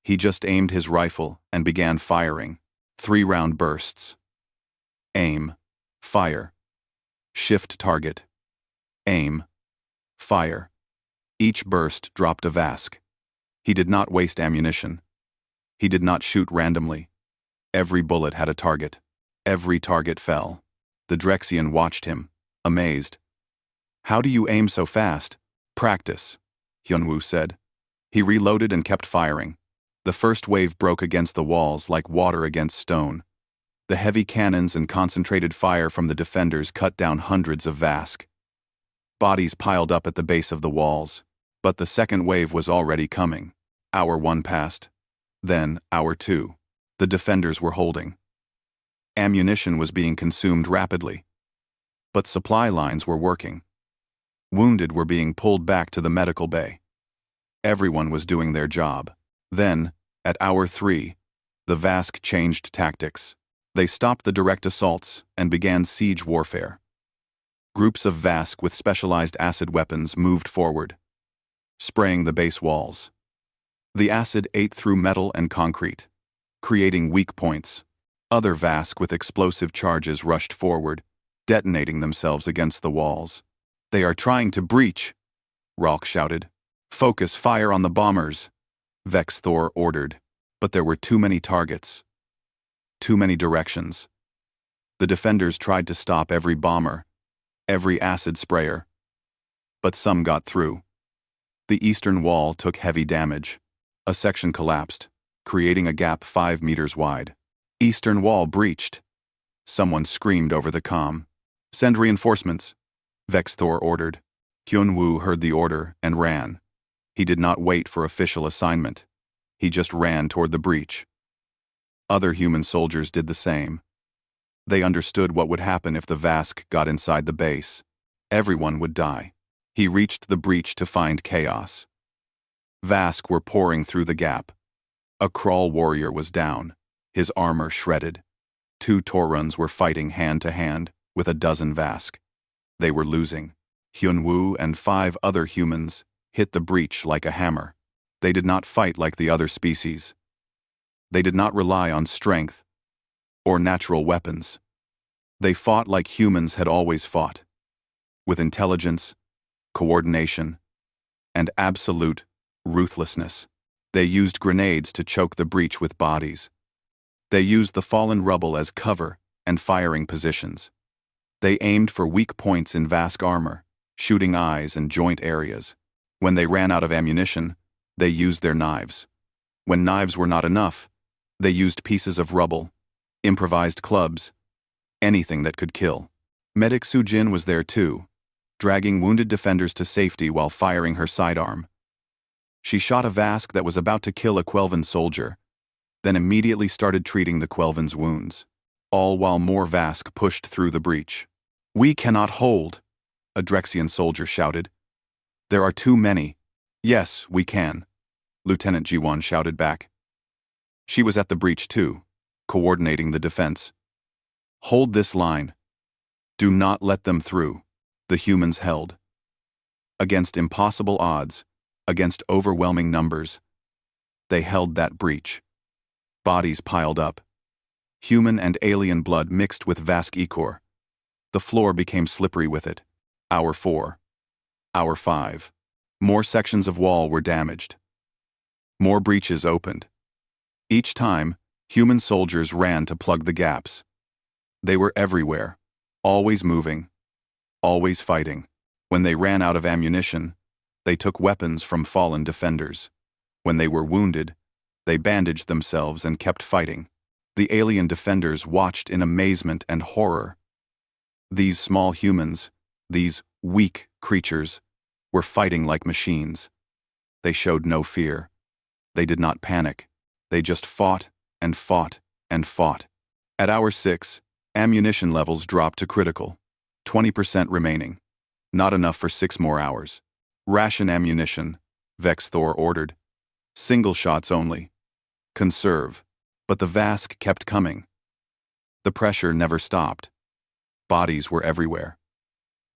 He just aimed his rifle and began firing. 3-round bursts. Aim. Fire. Shift target. Aim. Fire. Each burst dropped a Vask. He did not waste ammunition. He did not shoot randomly. Every bullet had a target. Every target fell. The Drexian watched him, amazed. How do you aim so fast? Practice, Hyunwoo said. He reloaded and kept firing. The first wave broke against the walls like water against stone. The heavy cannons and concentrated fire from the defenders cut down hundreds of Vask. Bodies piled up at the base of the walls, but the second wave was already coming. Hour 1 passed. Then, hour 2. The defenders were holding. Ammunition was being consumed rapidly. But supply lines were working. Wounded were being pulled back to the medical bay. Everyone was doing their job. Then, at hour 3, the Vask changed tactics. They stopped the direct assaults and began siege warfare. Groups of Vask with specialized acid weapons moved forward, spraying the base walls. The acid ate through metal and concrete, creating weak points. Other Vask with explosive charges rushed forward, detonating themselves against the walls. They are trying to breach, Ralk shouted. Focus fire on the bombers, Vex Thor ordered, but there were too many targets. Too many directions. The defenders tried to stop every bomber, every acid sprayer. But some got through. The eastern wall took heavy damage. A section collapsed, creating a gap 5 meters wide. Eastern wall breached. Someone screamed over the comm. Send reinforcements, Vex Thor ordered. Hyunwoo heard the order and ran. He did not wait for official assignment. He just ran toward the breach. Other human soldiers did the same. They understood what would happen if the Vask got inside the base. Everyone would die. He reached the breach to find chaos. Vask were pouring through the gap. A crawl warrior was down, his armor shredded. 2 Tauruns were fighting hand to hand with a dozen Vask. They were losing. Hyunwoo and 5 other humans hit the breach like a hammer. They did not fight like the other species. They did not rely on strength or natural weapons. They fought like humans had always fought, with intelligence, coordination, and absolute ruthlessness. They used grenades to choke the breach with bodies. They used the fallen rubble as cover and firing positions. They aimed for weak points in Vask armor, shooting eyes and joint areas. When they ran out of ammunition, they used their knives. When knives were not enough, they used pieces of rubble, improvised clubs, anything that could kill. Medic Sujin was there too, dragging wounded defenders to safety while firing her sidearm. She shot a Vask that was about to kill a Quelvan soldier, then immediately started treating the Quelvan's wounds, all while more Vask pushed through the breach. We cannot hold, a Drexian soldier shouted. There are too many. Yes, we can, Lieutenant Jiwon shouted back. She was at the breach too, coordinating the defense. Hold this line. Do not let them through, the humans held. Against impossible odds, against overwhelming numbers, they held that breach. Bodies piled up. Human and alien blood mixed with Vask ichor. The floor became slippery with it. Hour 4. Hour 5. More sections of wall were damaged. More breaches opened. Each time, human soldiers ran to plug the gaps. They were everywhere, always moving, always fighting. When they ran out of ammunition, they took weapons from fallen defenders. When they were wounded, they bandaged themselves and kept fighting. The alien defenders watched in amazement and horror. These small humans, these weak creatures, were fighting like machines. They showed no fear. They did not panic. They just fought and fought and fought. At hour 6, Ammunition levels dropped to critical. 20% remaining. Not enough for 6 more hours. Ration ammunition, Vex Thor ordered. Single shots only. Conserve. But the Vask kept coming. The pressure never stopped. Bodies were everywhere.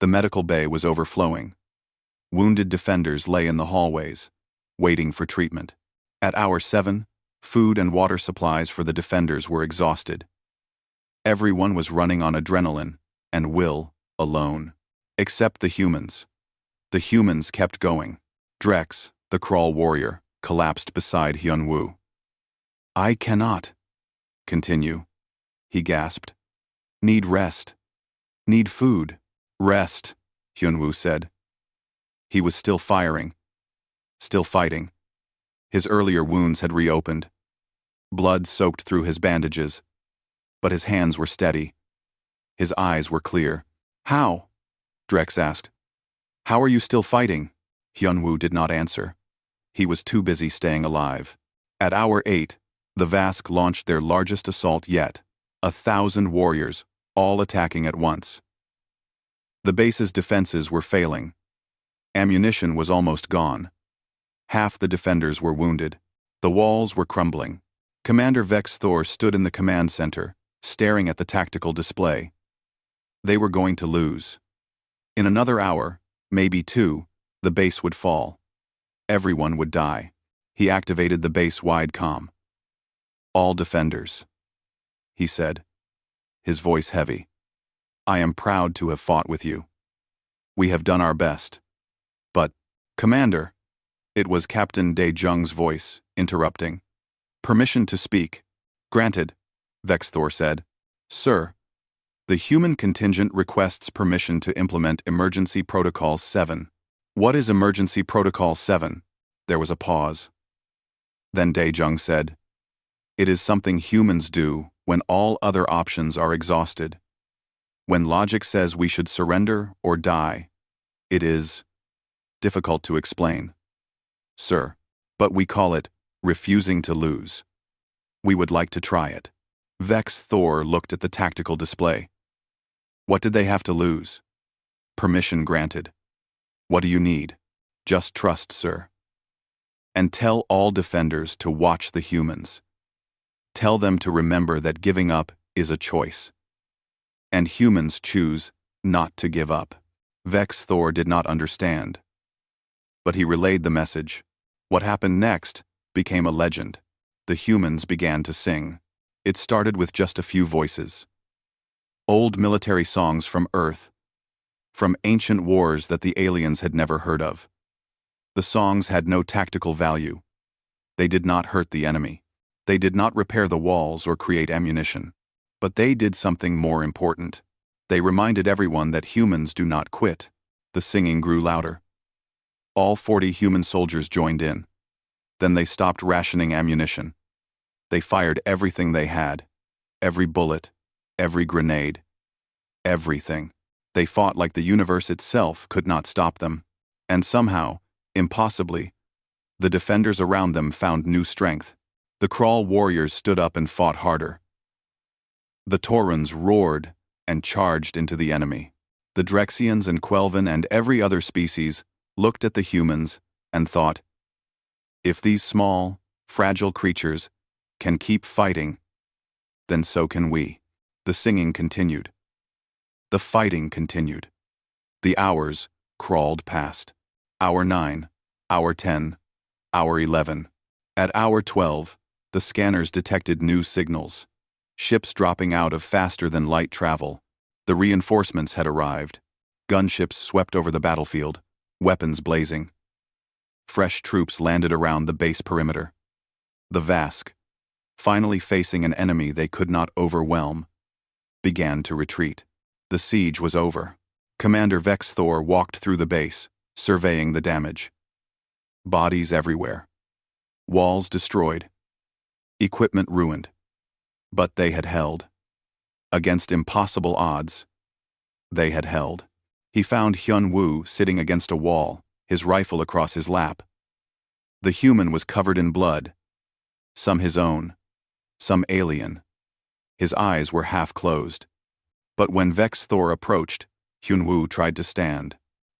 The medical bay was overflowing. Wounded defenders lay in the hallways, waiting for treatment. At hour 7, food and water supplies for the defenders were exhausted. Everyone was running on adrenaline and will alone. Except the humans. The humans kept going. Drex, the crawl warrior, collapsed beside Hyun-woo. "I cannot continue," he gasped. "Need rest. Need food." "Rest," Hyun-woo said. He was still firing. Still fighting. His earlier wounds had reopened. Blood soaked through his bandages. But his hands were steady. His eyes were clear. "How?" Drex asked. "How are you still fighting?" Hyun-woo did not answer. He was too busy staying alive. At hour 8, the Vask launched their largest assault yet. 1,000 warriors, all attacking at once. The base's defenses were failing. Ammunition was almost gone. Half the defenders were wounded. The walls were crumbling. Commander Vex Thor stood in the command center, staring at the tactical display. They were going to lose. In another hour, maybe 2, the base would fall. Everyone would die. He activated the base-wide comm. "All defenders," he said, his voice heavy. "I am proud to have fought with you. We have done our best. But, Commander," it was Captain Dae-jung's voice, interrupting. "Permission to speak." "Granted," Vex Thor said. "Sir, the human contingent requests permission to implement Emergency Protocol 7. "What is Emergency Protocol 7? There was a pause. Then Dae-jung said, "It is something humans do when all other options are exhausted. When logic says we should surrender or die, it is difficult to explain, sir, but we call it refusing to lose. We would like to try it." Vex Thor looked at the tactical display. What did they have to lose? Permission granted. What do you need? Just trust, sir. And tell all defenders to watch the humans. Tell them to remember that giving up is a choice. And humans choose not to give up. Vex Thor did not understand. But he relayed the message. What happened next became a legend. The humans began to sing. It started with just a few voices. Old military songs from Earth. From ancient wars that the aliens had never heard of. The songs had no tactical value. They did not hurt the enemy. They did not repair the walls or create ammunition. But they did something more important. They reminded everyone that humans do not quit. The singing grew louder. All 40 human soldiers joined in. Then they stopped rationing ammunition. They fired everything they had. Every bullet, every grenade, everything. They fought like the universe itself could not stop them. And somehow, impossibly, the defenders around them found new strength. The crawl warriors stood up and fought harder. The Taurans roared and charged into the enemy. The Drexians and Quelven and every other species looked at the humans and thought, if these small, fragile creatures can keep fighting, then so can we. The singing continued. The fighting continued. The hours crawled past. Hour 9, hour 10, hour 11. At hour 12, the scanners detected new signals. Ships dropping out of faster-than-light travel. The reinforcements had arrived. Gunships swept over the battlefield, weapons blazing. Fresh troops landed around the base perimeter. The Vask, finally facing an enemy they could not overwhelm, began to retreat. The siege was over. Commander Vex Thor walked through the base, surveying the damage. Bodies everywhere. Walls destroyed. Equipment ruined. But they had held. Against impossible odds, they had held. He found Hyun-woo sitting against a wall, his rifle across his lap. The human was covered in blood. Some his own, some alien. His eyes were half closed. But when Vex Thor approached, Hyunwoo tried to stand.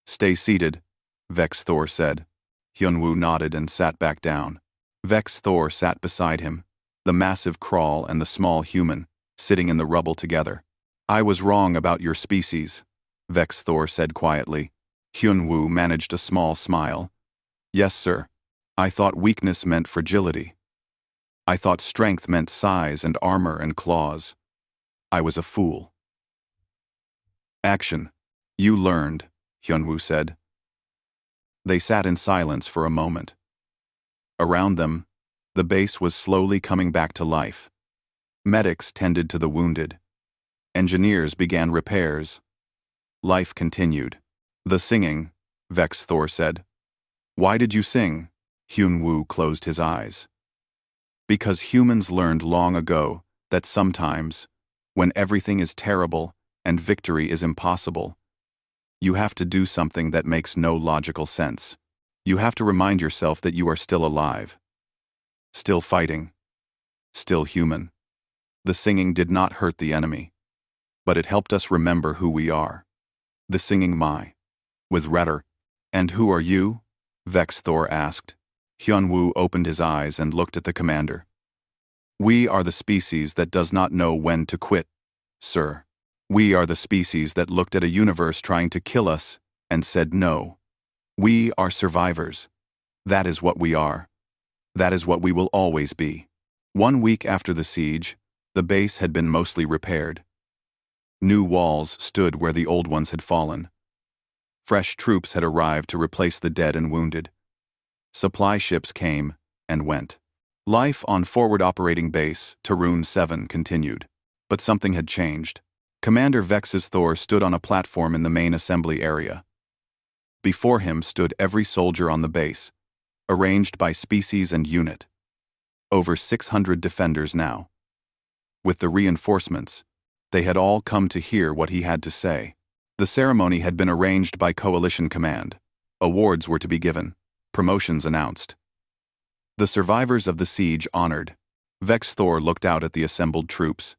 "Stay seated," Vex Thor said. Hyunwoo nodded and sat back down. Vex Thor sat beside him, the massive crawl and the small human, sitting in the rubble together. "I was wrong about your species," Vex Thor said quietly. Hyunwoo managed a small smile. "Yes, sir. I thought weakness meant fragility. I thought strength meant size and armor and claws. I was a fool." "Action. You learned," Hyunwoo said. They sat in silence for a moment. Around them, the base was slowly coming back to life. Medics tended to the wounded. Engineers began repairs. Life continued. "The singing," Vex Thor said. "Why did you sing?" Hyunwoo closed his eyes. "Because humans learned long ago that sometimes, when everything is terrible and victory is impossible, you have to do something that makes no logical sense. You have to remind yourself that you are still alive, still fighting, still human." The singing did not hurt the enemy, but it helped us remember who we are. The singing Mai was redder. "And who are you?" Vex Thor asked. Hyunwoo opened his eyes and looked at the commander. "We are the species that does not know when to quit, sir. We are the species that looked at a universe trying to kill us and said no. We are survivors. That is what we are. That is what we will always be." 1 week after the siege, the base had been mostly repaired. New walls stood where the old ones had fallen. Fresh troops had arrived to replace the dead and wounded. Supply ships came and went. Life on forward operating base, Tarun 7, continued. But something had changed. Commander Vex's Thor stood on a platform in the main assembly area. Before him stood every soldier on the base, arranged by species and unit. Over 600 defenders now. With the reinforcements, they had all come to hear what he had to say. The ceremony had been arranged by Coalition Command. Awards were to be given, promotions announced. The survivors of the siege honored. Vex Thor looked out at the assembled troops.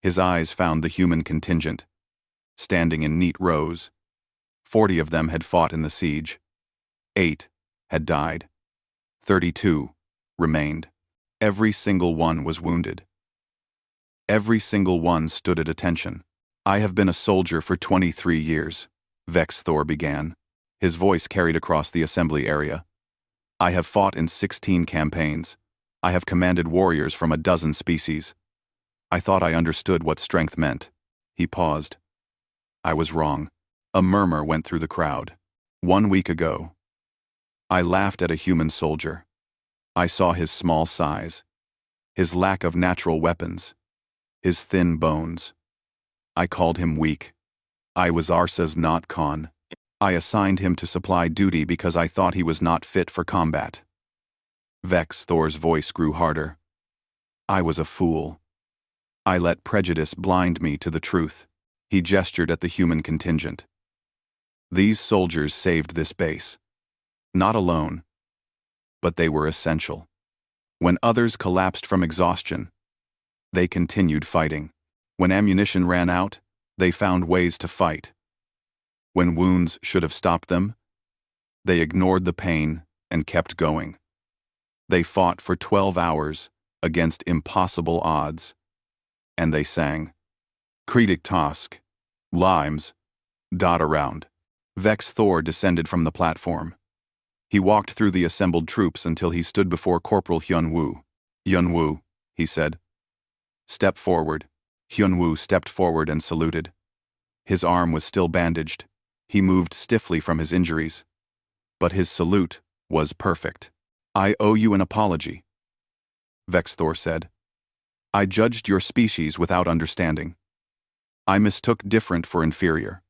His eyes found the human contingent, standing in neat rows. 40 of them had fought in the siege. 8 had died. 32 remained. Every single one was wounded. Every single one stood at attention. "I have been a soldier for 23 years, Vex Thor began. His voice carried across the assembly area. "I have fought in 16 campaigns. I have commanded warriors from a dozen species. I thought I understood what strength meant." He paused. "I was wrong." A murmur went through the crowd. 1 week ago, I laughed at a human soldier. I saw his small size, his lack of natural weapons, his thin bones. I called him weak. I was Arsa's not Khan. I assigned him to supply duty because I thought he was not fit for combat. Vex Thor's voice grew harder. I was a fool. I let prejudice blind me to the truth. He gestured at the human contingent. These soldiers saved this base. Not alone, but they were essential. When others collapsed from exhaustion, they continued fighting. When ammunition ran out, they found ways to fight. When wounds should have stopped them, they ignored the pain and kept going. They fought for 12 hours against impossible odds. And they sang. Kritik Tosk, Limes, dot around. Vex Thor descended from the platform. He walked through the assembled troops until he stood before Corporal Hyunwoo. "Hyunwoo," he said. "Step forward." Hyunwoo stepped forward and saluted. His arm was still bandaged. He moved stiffly from his injuries. But his salute was perfect. "I owe you an apology," Vex Thor said. "I judged your species without understanding. I mistook different for inferior.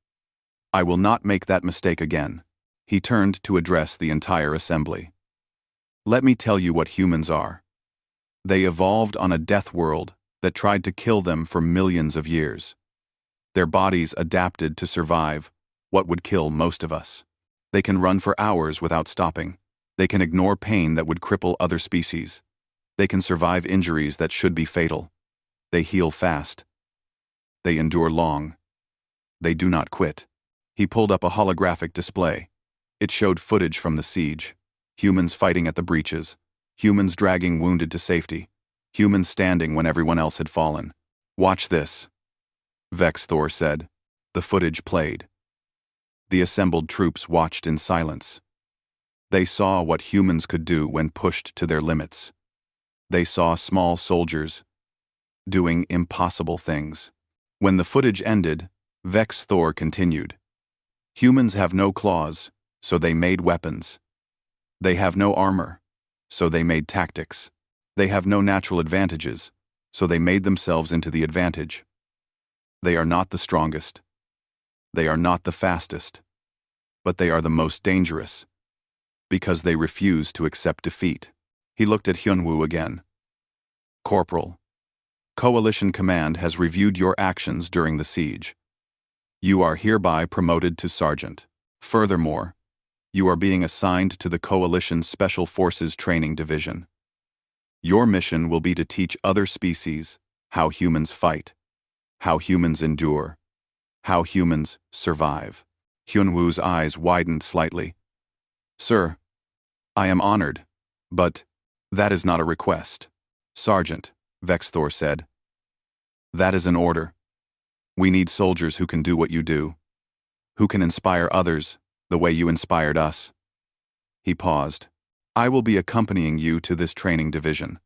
I will not make that mistake again." He turned to address the entire assembly. "Let me tell you what humans are. They evolved on a death world that tried to kill them for millions of years. Their bodies adapted to survive what would kill most of us. They can run for hours without stopping. They can ignore pain that would cripple other species. They can survive injuries that should be fatal. They heal fast. They endure long. They do not quit. He pulled up a holographic display. It showed footage from the siege. Humans fighting at the breaches. Humans dragging wounded to safety. Humans standing when everyone else had fallen. "Watch this," Vex Thor said. The footage played. The assembled troops watched in silence. They saw what humans could do when pushed to their limits. They saw small soldiers doing impossible things. When the footage ended, Vex Thor continued. Humans have no claws, so they made weapons. They have no armor, so they made tactics. They have no natural advantages, so they made themselves into the advantage. They are not the strongest. They are not the fastest. But they are the most dangerous, because they refuse to accept defeat. He looked at Hyunwoo again. Corporal, Coalition Command has reviewed your actions during the siege. You are hereby promoted to Sergeant. Furthermore, you are being assigned to the Coalition Special Forces Training Division. Your mission will be to teach other species how humans fight, how humans endure, how humans survive. Hyunwoo's eyes widened slightly. Sir, I am honored, but that is not a request. Sergeant, Vex Thor said. That is an order. We need soldiers who can do what you do, who can inspire others the way you inspired us. He paused. I will be accompanying you to this training division.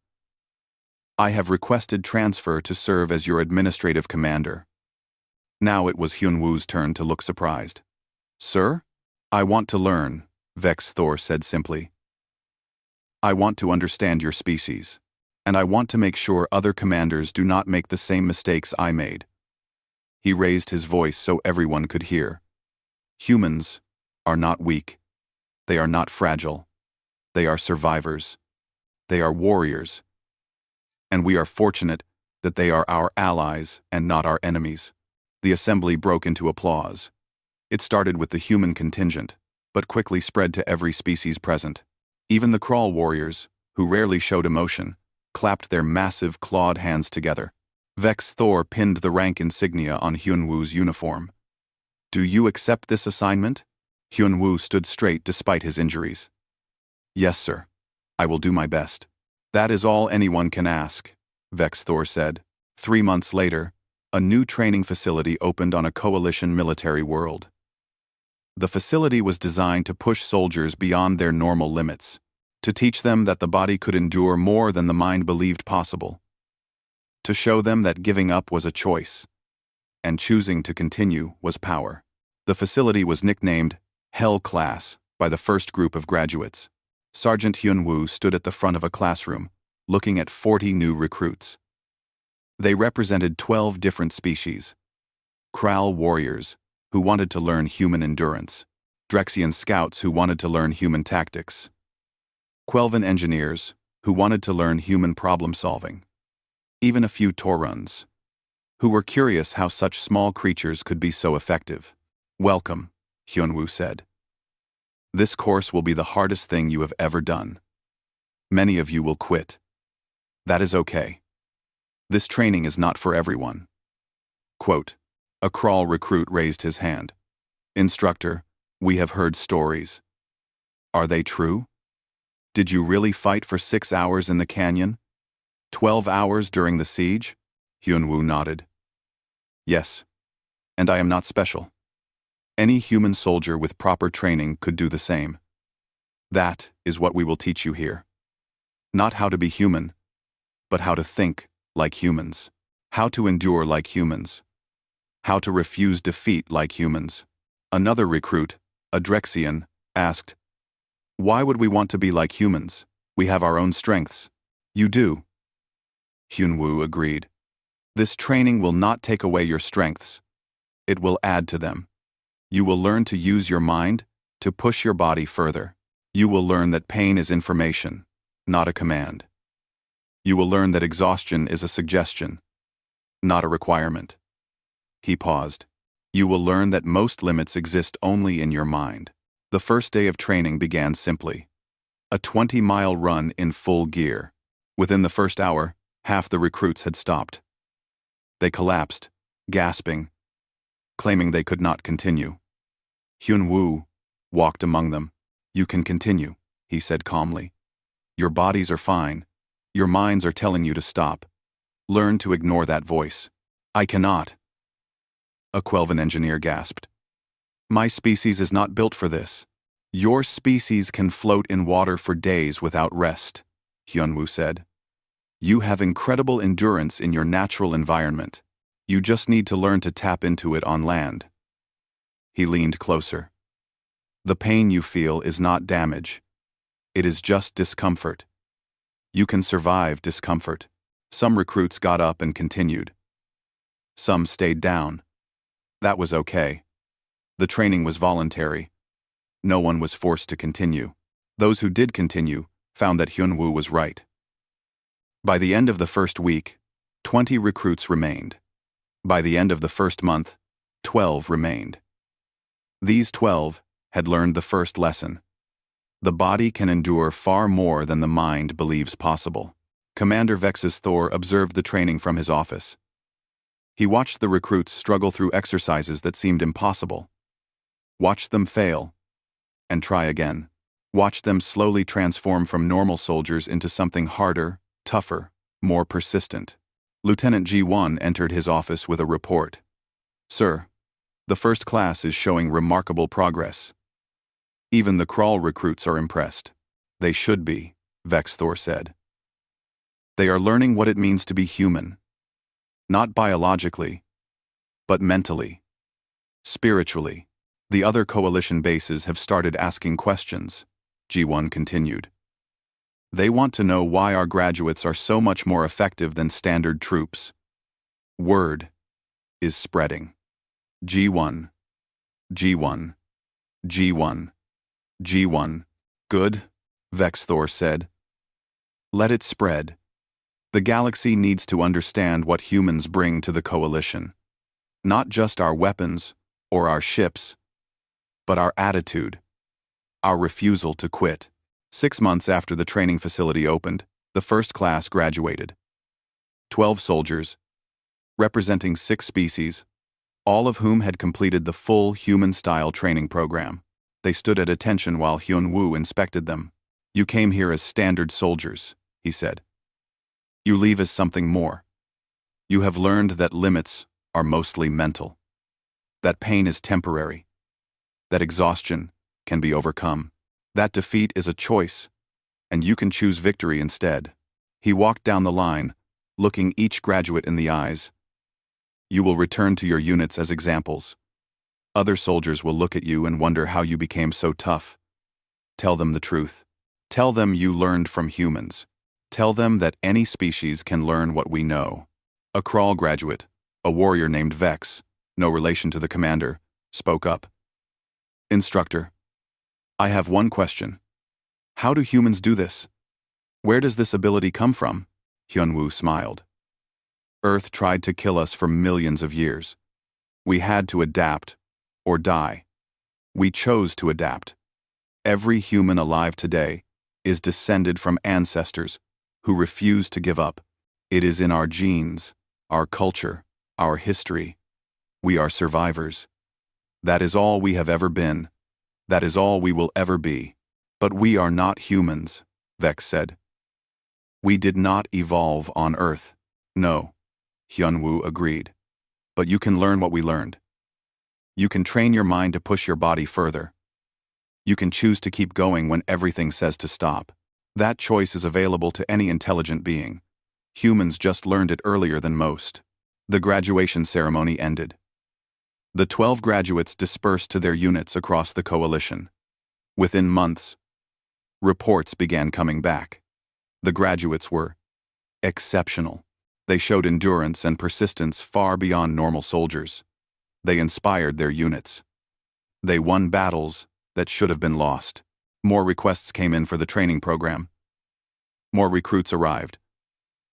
I have requested transfer to serve as your administrative commander. Now it was Hyunwoo's turn to look surprised. Sir? I want to learn, Vex Thor said simply. I want to understand your species, and I want to make sure other commanders do not make the same mistakes I made. He raised his voice so everyone could hear. Humans are not weak. They are not fragile. They are survivors. They are warriors. And we are fortunate that they are our allies and not our enemies. The assembly broke into applause. It started with the human contingent, but quickly spread to every species present. Even the crawl warriors, who rarely showed emotion, clapped their massive clawed hands together. Vex Thor pinned the rank insignia on Hyunwoo's uniform. Do you accept this assignment? Hyunwoo stood straight despite his injuries. Yes, sir. I will do my best. That is all anyone can ask, Vex Thor said. 3 months later, a new training facility opened on a coalition military world. The facility was designed to push soldiers beyond their normal limits, to teach them that the body could endure more than the mind believed possible, to show them that giving up was a choice, and choosing to continue was power. The facility was nicknamed Hell Class by the first group of graduates. Sergeant Hyunwoo stood at the front of a classroom, looking at 40 new recruits. They represented 12 different species. Kral warriors, who wanted to learn human endurance. Drexian scouts who wanted to learn human tactics. Quelvan engineers, who wanted to learn human problem-solving. Even a few Tauruns, who were curious how such small creatures could be so effective. Welcome, Hyunwoo said. This course will be the hardest thing you have ever done. Many of you will quit. That is okay. This training is not for everyone. Quote, a crawl recruit raised his hand. Instructor, we have heard stories. Are they true? Did you really fight for 6 hours in the canyon? 12 hours during the siege? Hyunwoo nodded. Yes, and I am not special. Any human soldier with proper training could do the same. That is what we will teach you here. Not how to be human, but how to think like humans. How to endure like humans. How to refuse defeat like humans. Another recruit, a Drexian, asked, why would we want to be like humans? We have our own strengths. You do. Hyunwoo agreed. This training will not take away your strengths. It will add to them. You will learn to use your mind to push your body further. You will learn that pain is information, not a command. You will learn that exhaustion is a suggestion, not a requirement. He paused. You will learn that most limits exist only in your mind. The first day of training began simply. A 20-mile run in full gear. Within the first hour, half the recruits had stopped. They collapsed, gasping, claiming they could not continue. Hyun-woo walked among them. "You can continue," he said calmly. "Your bodies are fine. Your minds are telling you to stop. Learn to ignore that voice." "I cannot," a Quelvan engineer gasped. "My species is not built for this." "Your species can float in water for days without rest," Hyun-woo said. "You have incredible endurance in your natural environment. You just need to learn to tap into it on land." He leaned closer. "The pain you feel is not damage. It is just discomfort. You can survive discomfort." Some recruits got up and continued. Some stayed down. That was okay. The training was voluntary. No one was forced to continue. Those who did continue found that Hyun-woo was right. By the end of the first week, 20 recruits remained. By the end of the first month, 12 remained. These 12 had learned the first lesson. The body can endure far more than the mind believes possible. Commander Vex's Thor observed the training from his office. He watched the recruits struggle through exercises that seemed impossible. Watched them fail and try again. Watched them slowly transform from normal soldiers into something harder, tougher, more persistent. Lieutenant G1 entered his office with a report. "Sir, the first class is showing remarkable progress. Even the crawl recruits are impressed." "They should be," Vex Thor said. "They are learning what it means to be human. Not biologically, but mentally, spiritually." "The other coalition bases have started asking questions," G1 continued. "They want to know why our graduates are so much more effective than standard troops. Word is spreading." G1, G1, G1, G1. "Good," Vex Thor said. "Let it spread. The galaxy needs to understand what humans bring to the coalition. Not just our weapons or our ships, but our attitude, our refusal to quit." 6 months after the training facility opened, the first class graduated. 12 soldiers, representing 6 species, all of whom had completed the full human-style training program. They stood at attention while Hyun-woo inspected them. "You came here as standard soldiers," he said. "You leave as something more. You have learned that limits are mostly mental. That pain is temporary. That exhaustion can be overcome. That defeat is a choice, and you can choose victory instead." He walked down the line, looking each graduate in the eyes. "You will return to your units as examples. Other soldiers will look at you and wonder how you became so tough. Tell them the truth. Tell them you learned from humans. Tell them that any species can learn what we know." A crawl graduate, a warrior named Vex, no relation to the commander, spoke up. "Instructor, I have one question. How do humans do this? Where does this ability come from?" Hyun-woo smiled. "Earth tried to kill us for millions of years. We had to adapt or die. We chose to adapt. Every human alive today is descended from ancestors who refuse to give up. It is in our genes, our culture, our history. We are survivors. That is all we have ever been. That is all we will ever be. But we are not humans," Vex said. "We did not evolve on Earth." "No," Hyun-woo agreed. "But you can learn what we learned. You can train your mind to push your body further. You can choose to keep going when everything says to stop. That choice is available to any intelligent being. Humans just learned it earlier than most." The graduation ceremony ended. The 12 graduates dispersed to their units across the coalition. Within months, reports began coming back. The graduates were exceptional. They showed endurance and persistence far beyond normal soldiers. They inspired their units. They won battles that should have been lost. More requests came in for the training program. More recruits arrived.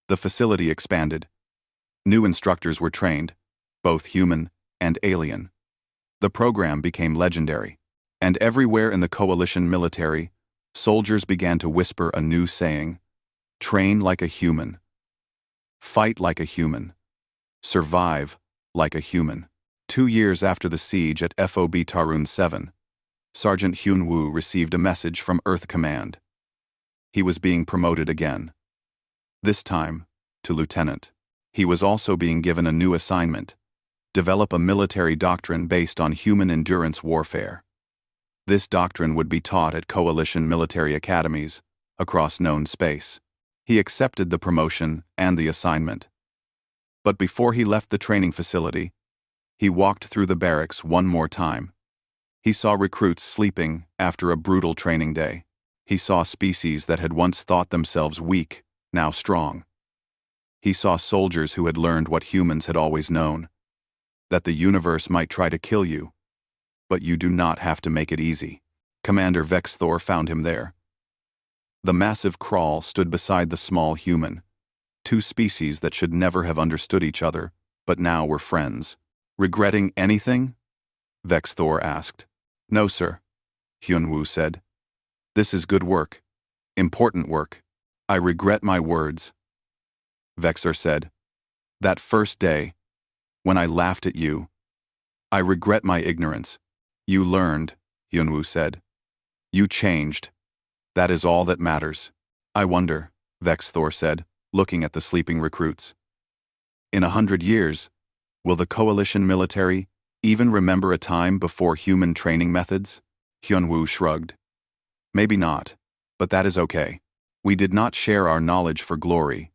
The facility expanded. New instructors were trained, both human and alien. The program became legendary, and everywhere in the coalition military, soldiers began to whisper a new saying: "Train like a human. Fight like a human. Survive like a human. 2 years after the siege at FOB Tarun 7, Sergeant Hyun Woo received a message from Earth Command. He was being promoted again. This time, to lieutenant. He was also being given a new assignment: develop a military doctrine based on human endurance warfare. This doctrine would be taught at coalition military academies across known space. He accepted the promotion and the assignment. But before he left the training facility, he walked through the barracks one more time. He saw recruits sleeping after a brutal training day. He saw species that had once thought themselves weak, now strong. He saw soldiers who had learned what humans had always known: that the universe might try to kill you, but you do not have to make it easy. Commander Vexthor found him there. The massive Kraul stood beside the small human, two species that should never have understood each other, but now were friends. Regretting anything? Vexthor asked. No, sir, Hyunwoo said. This is good work. Important work. I regret my words. Vexor said. That first day, when I laughed at you, I regret my ignorance. You learned, Hyunwoo said. You changed. That is all that matters. I wonder, Vexthor said, looking at the sleeping recruits. In 100 years, will the coalition military even remember a time before human training methods? Hyunwoo shrugged. Maybe not, but that is okay. We did not share our knowledge for glory.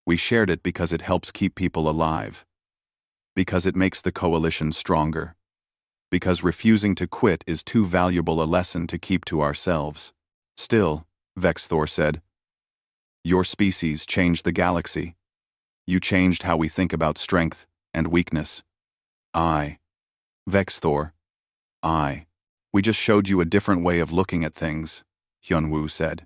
We shared it because it helps keep people alive. Because it makes the coalition stronger. Because refusing to quit is too valuable a lesson to keep to ourselves. Still, Vexthor said, your species changed the galaxy. You changed how we think about strength and weakness. Vexthor, we just showed you a different way of looking at things, Hyunwoo said.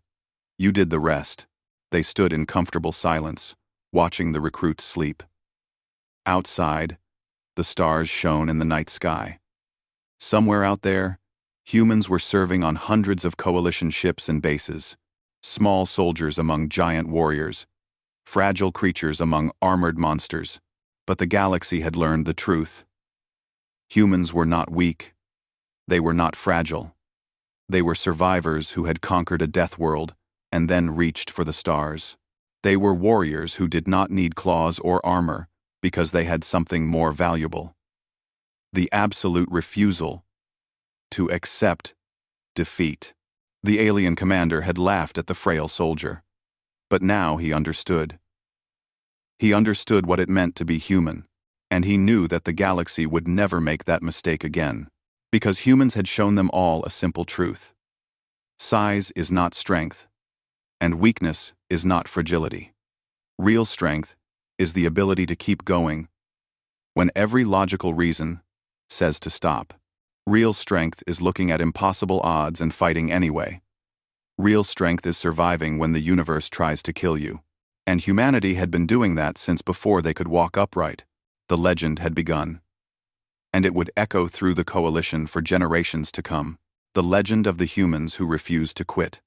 You did the rest. They stood in comfortable silence, watching the recruits sleep. Outside, the stars shone in the night sky. Somewhere out there, humans were serving on hundreds of coalition ships and bases, small soldiers among giant warriors, fragile creatures among armored monsters. But the galaxy had learned the truth. Humans were not weak. They were not fragile. They were survivors who had conquered a death world and then reached for the stars. They were warriors who did not need claws or armor because they had something more valuable: the absolute refusal to accept defeat. The alien commander had laughed at the frail soldier, but now he understood. He understood what it meant to be human, and he knew that the galaxy would never make that mistake again, because humans had shown them all a simple truth. Size is not strength, and weakness is not fragility. Real strength is the ability to keep going when every logical reason says to stop. Real strength is looking at impossible odds and fighting anyway. Real strength is surviving when the universe tries to kill you. And humanity had been doing that since before they could walk upright. The legend had begun. And it would echo through the coalition for generations to come. The legend of the humans who refused to quit.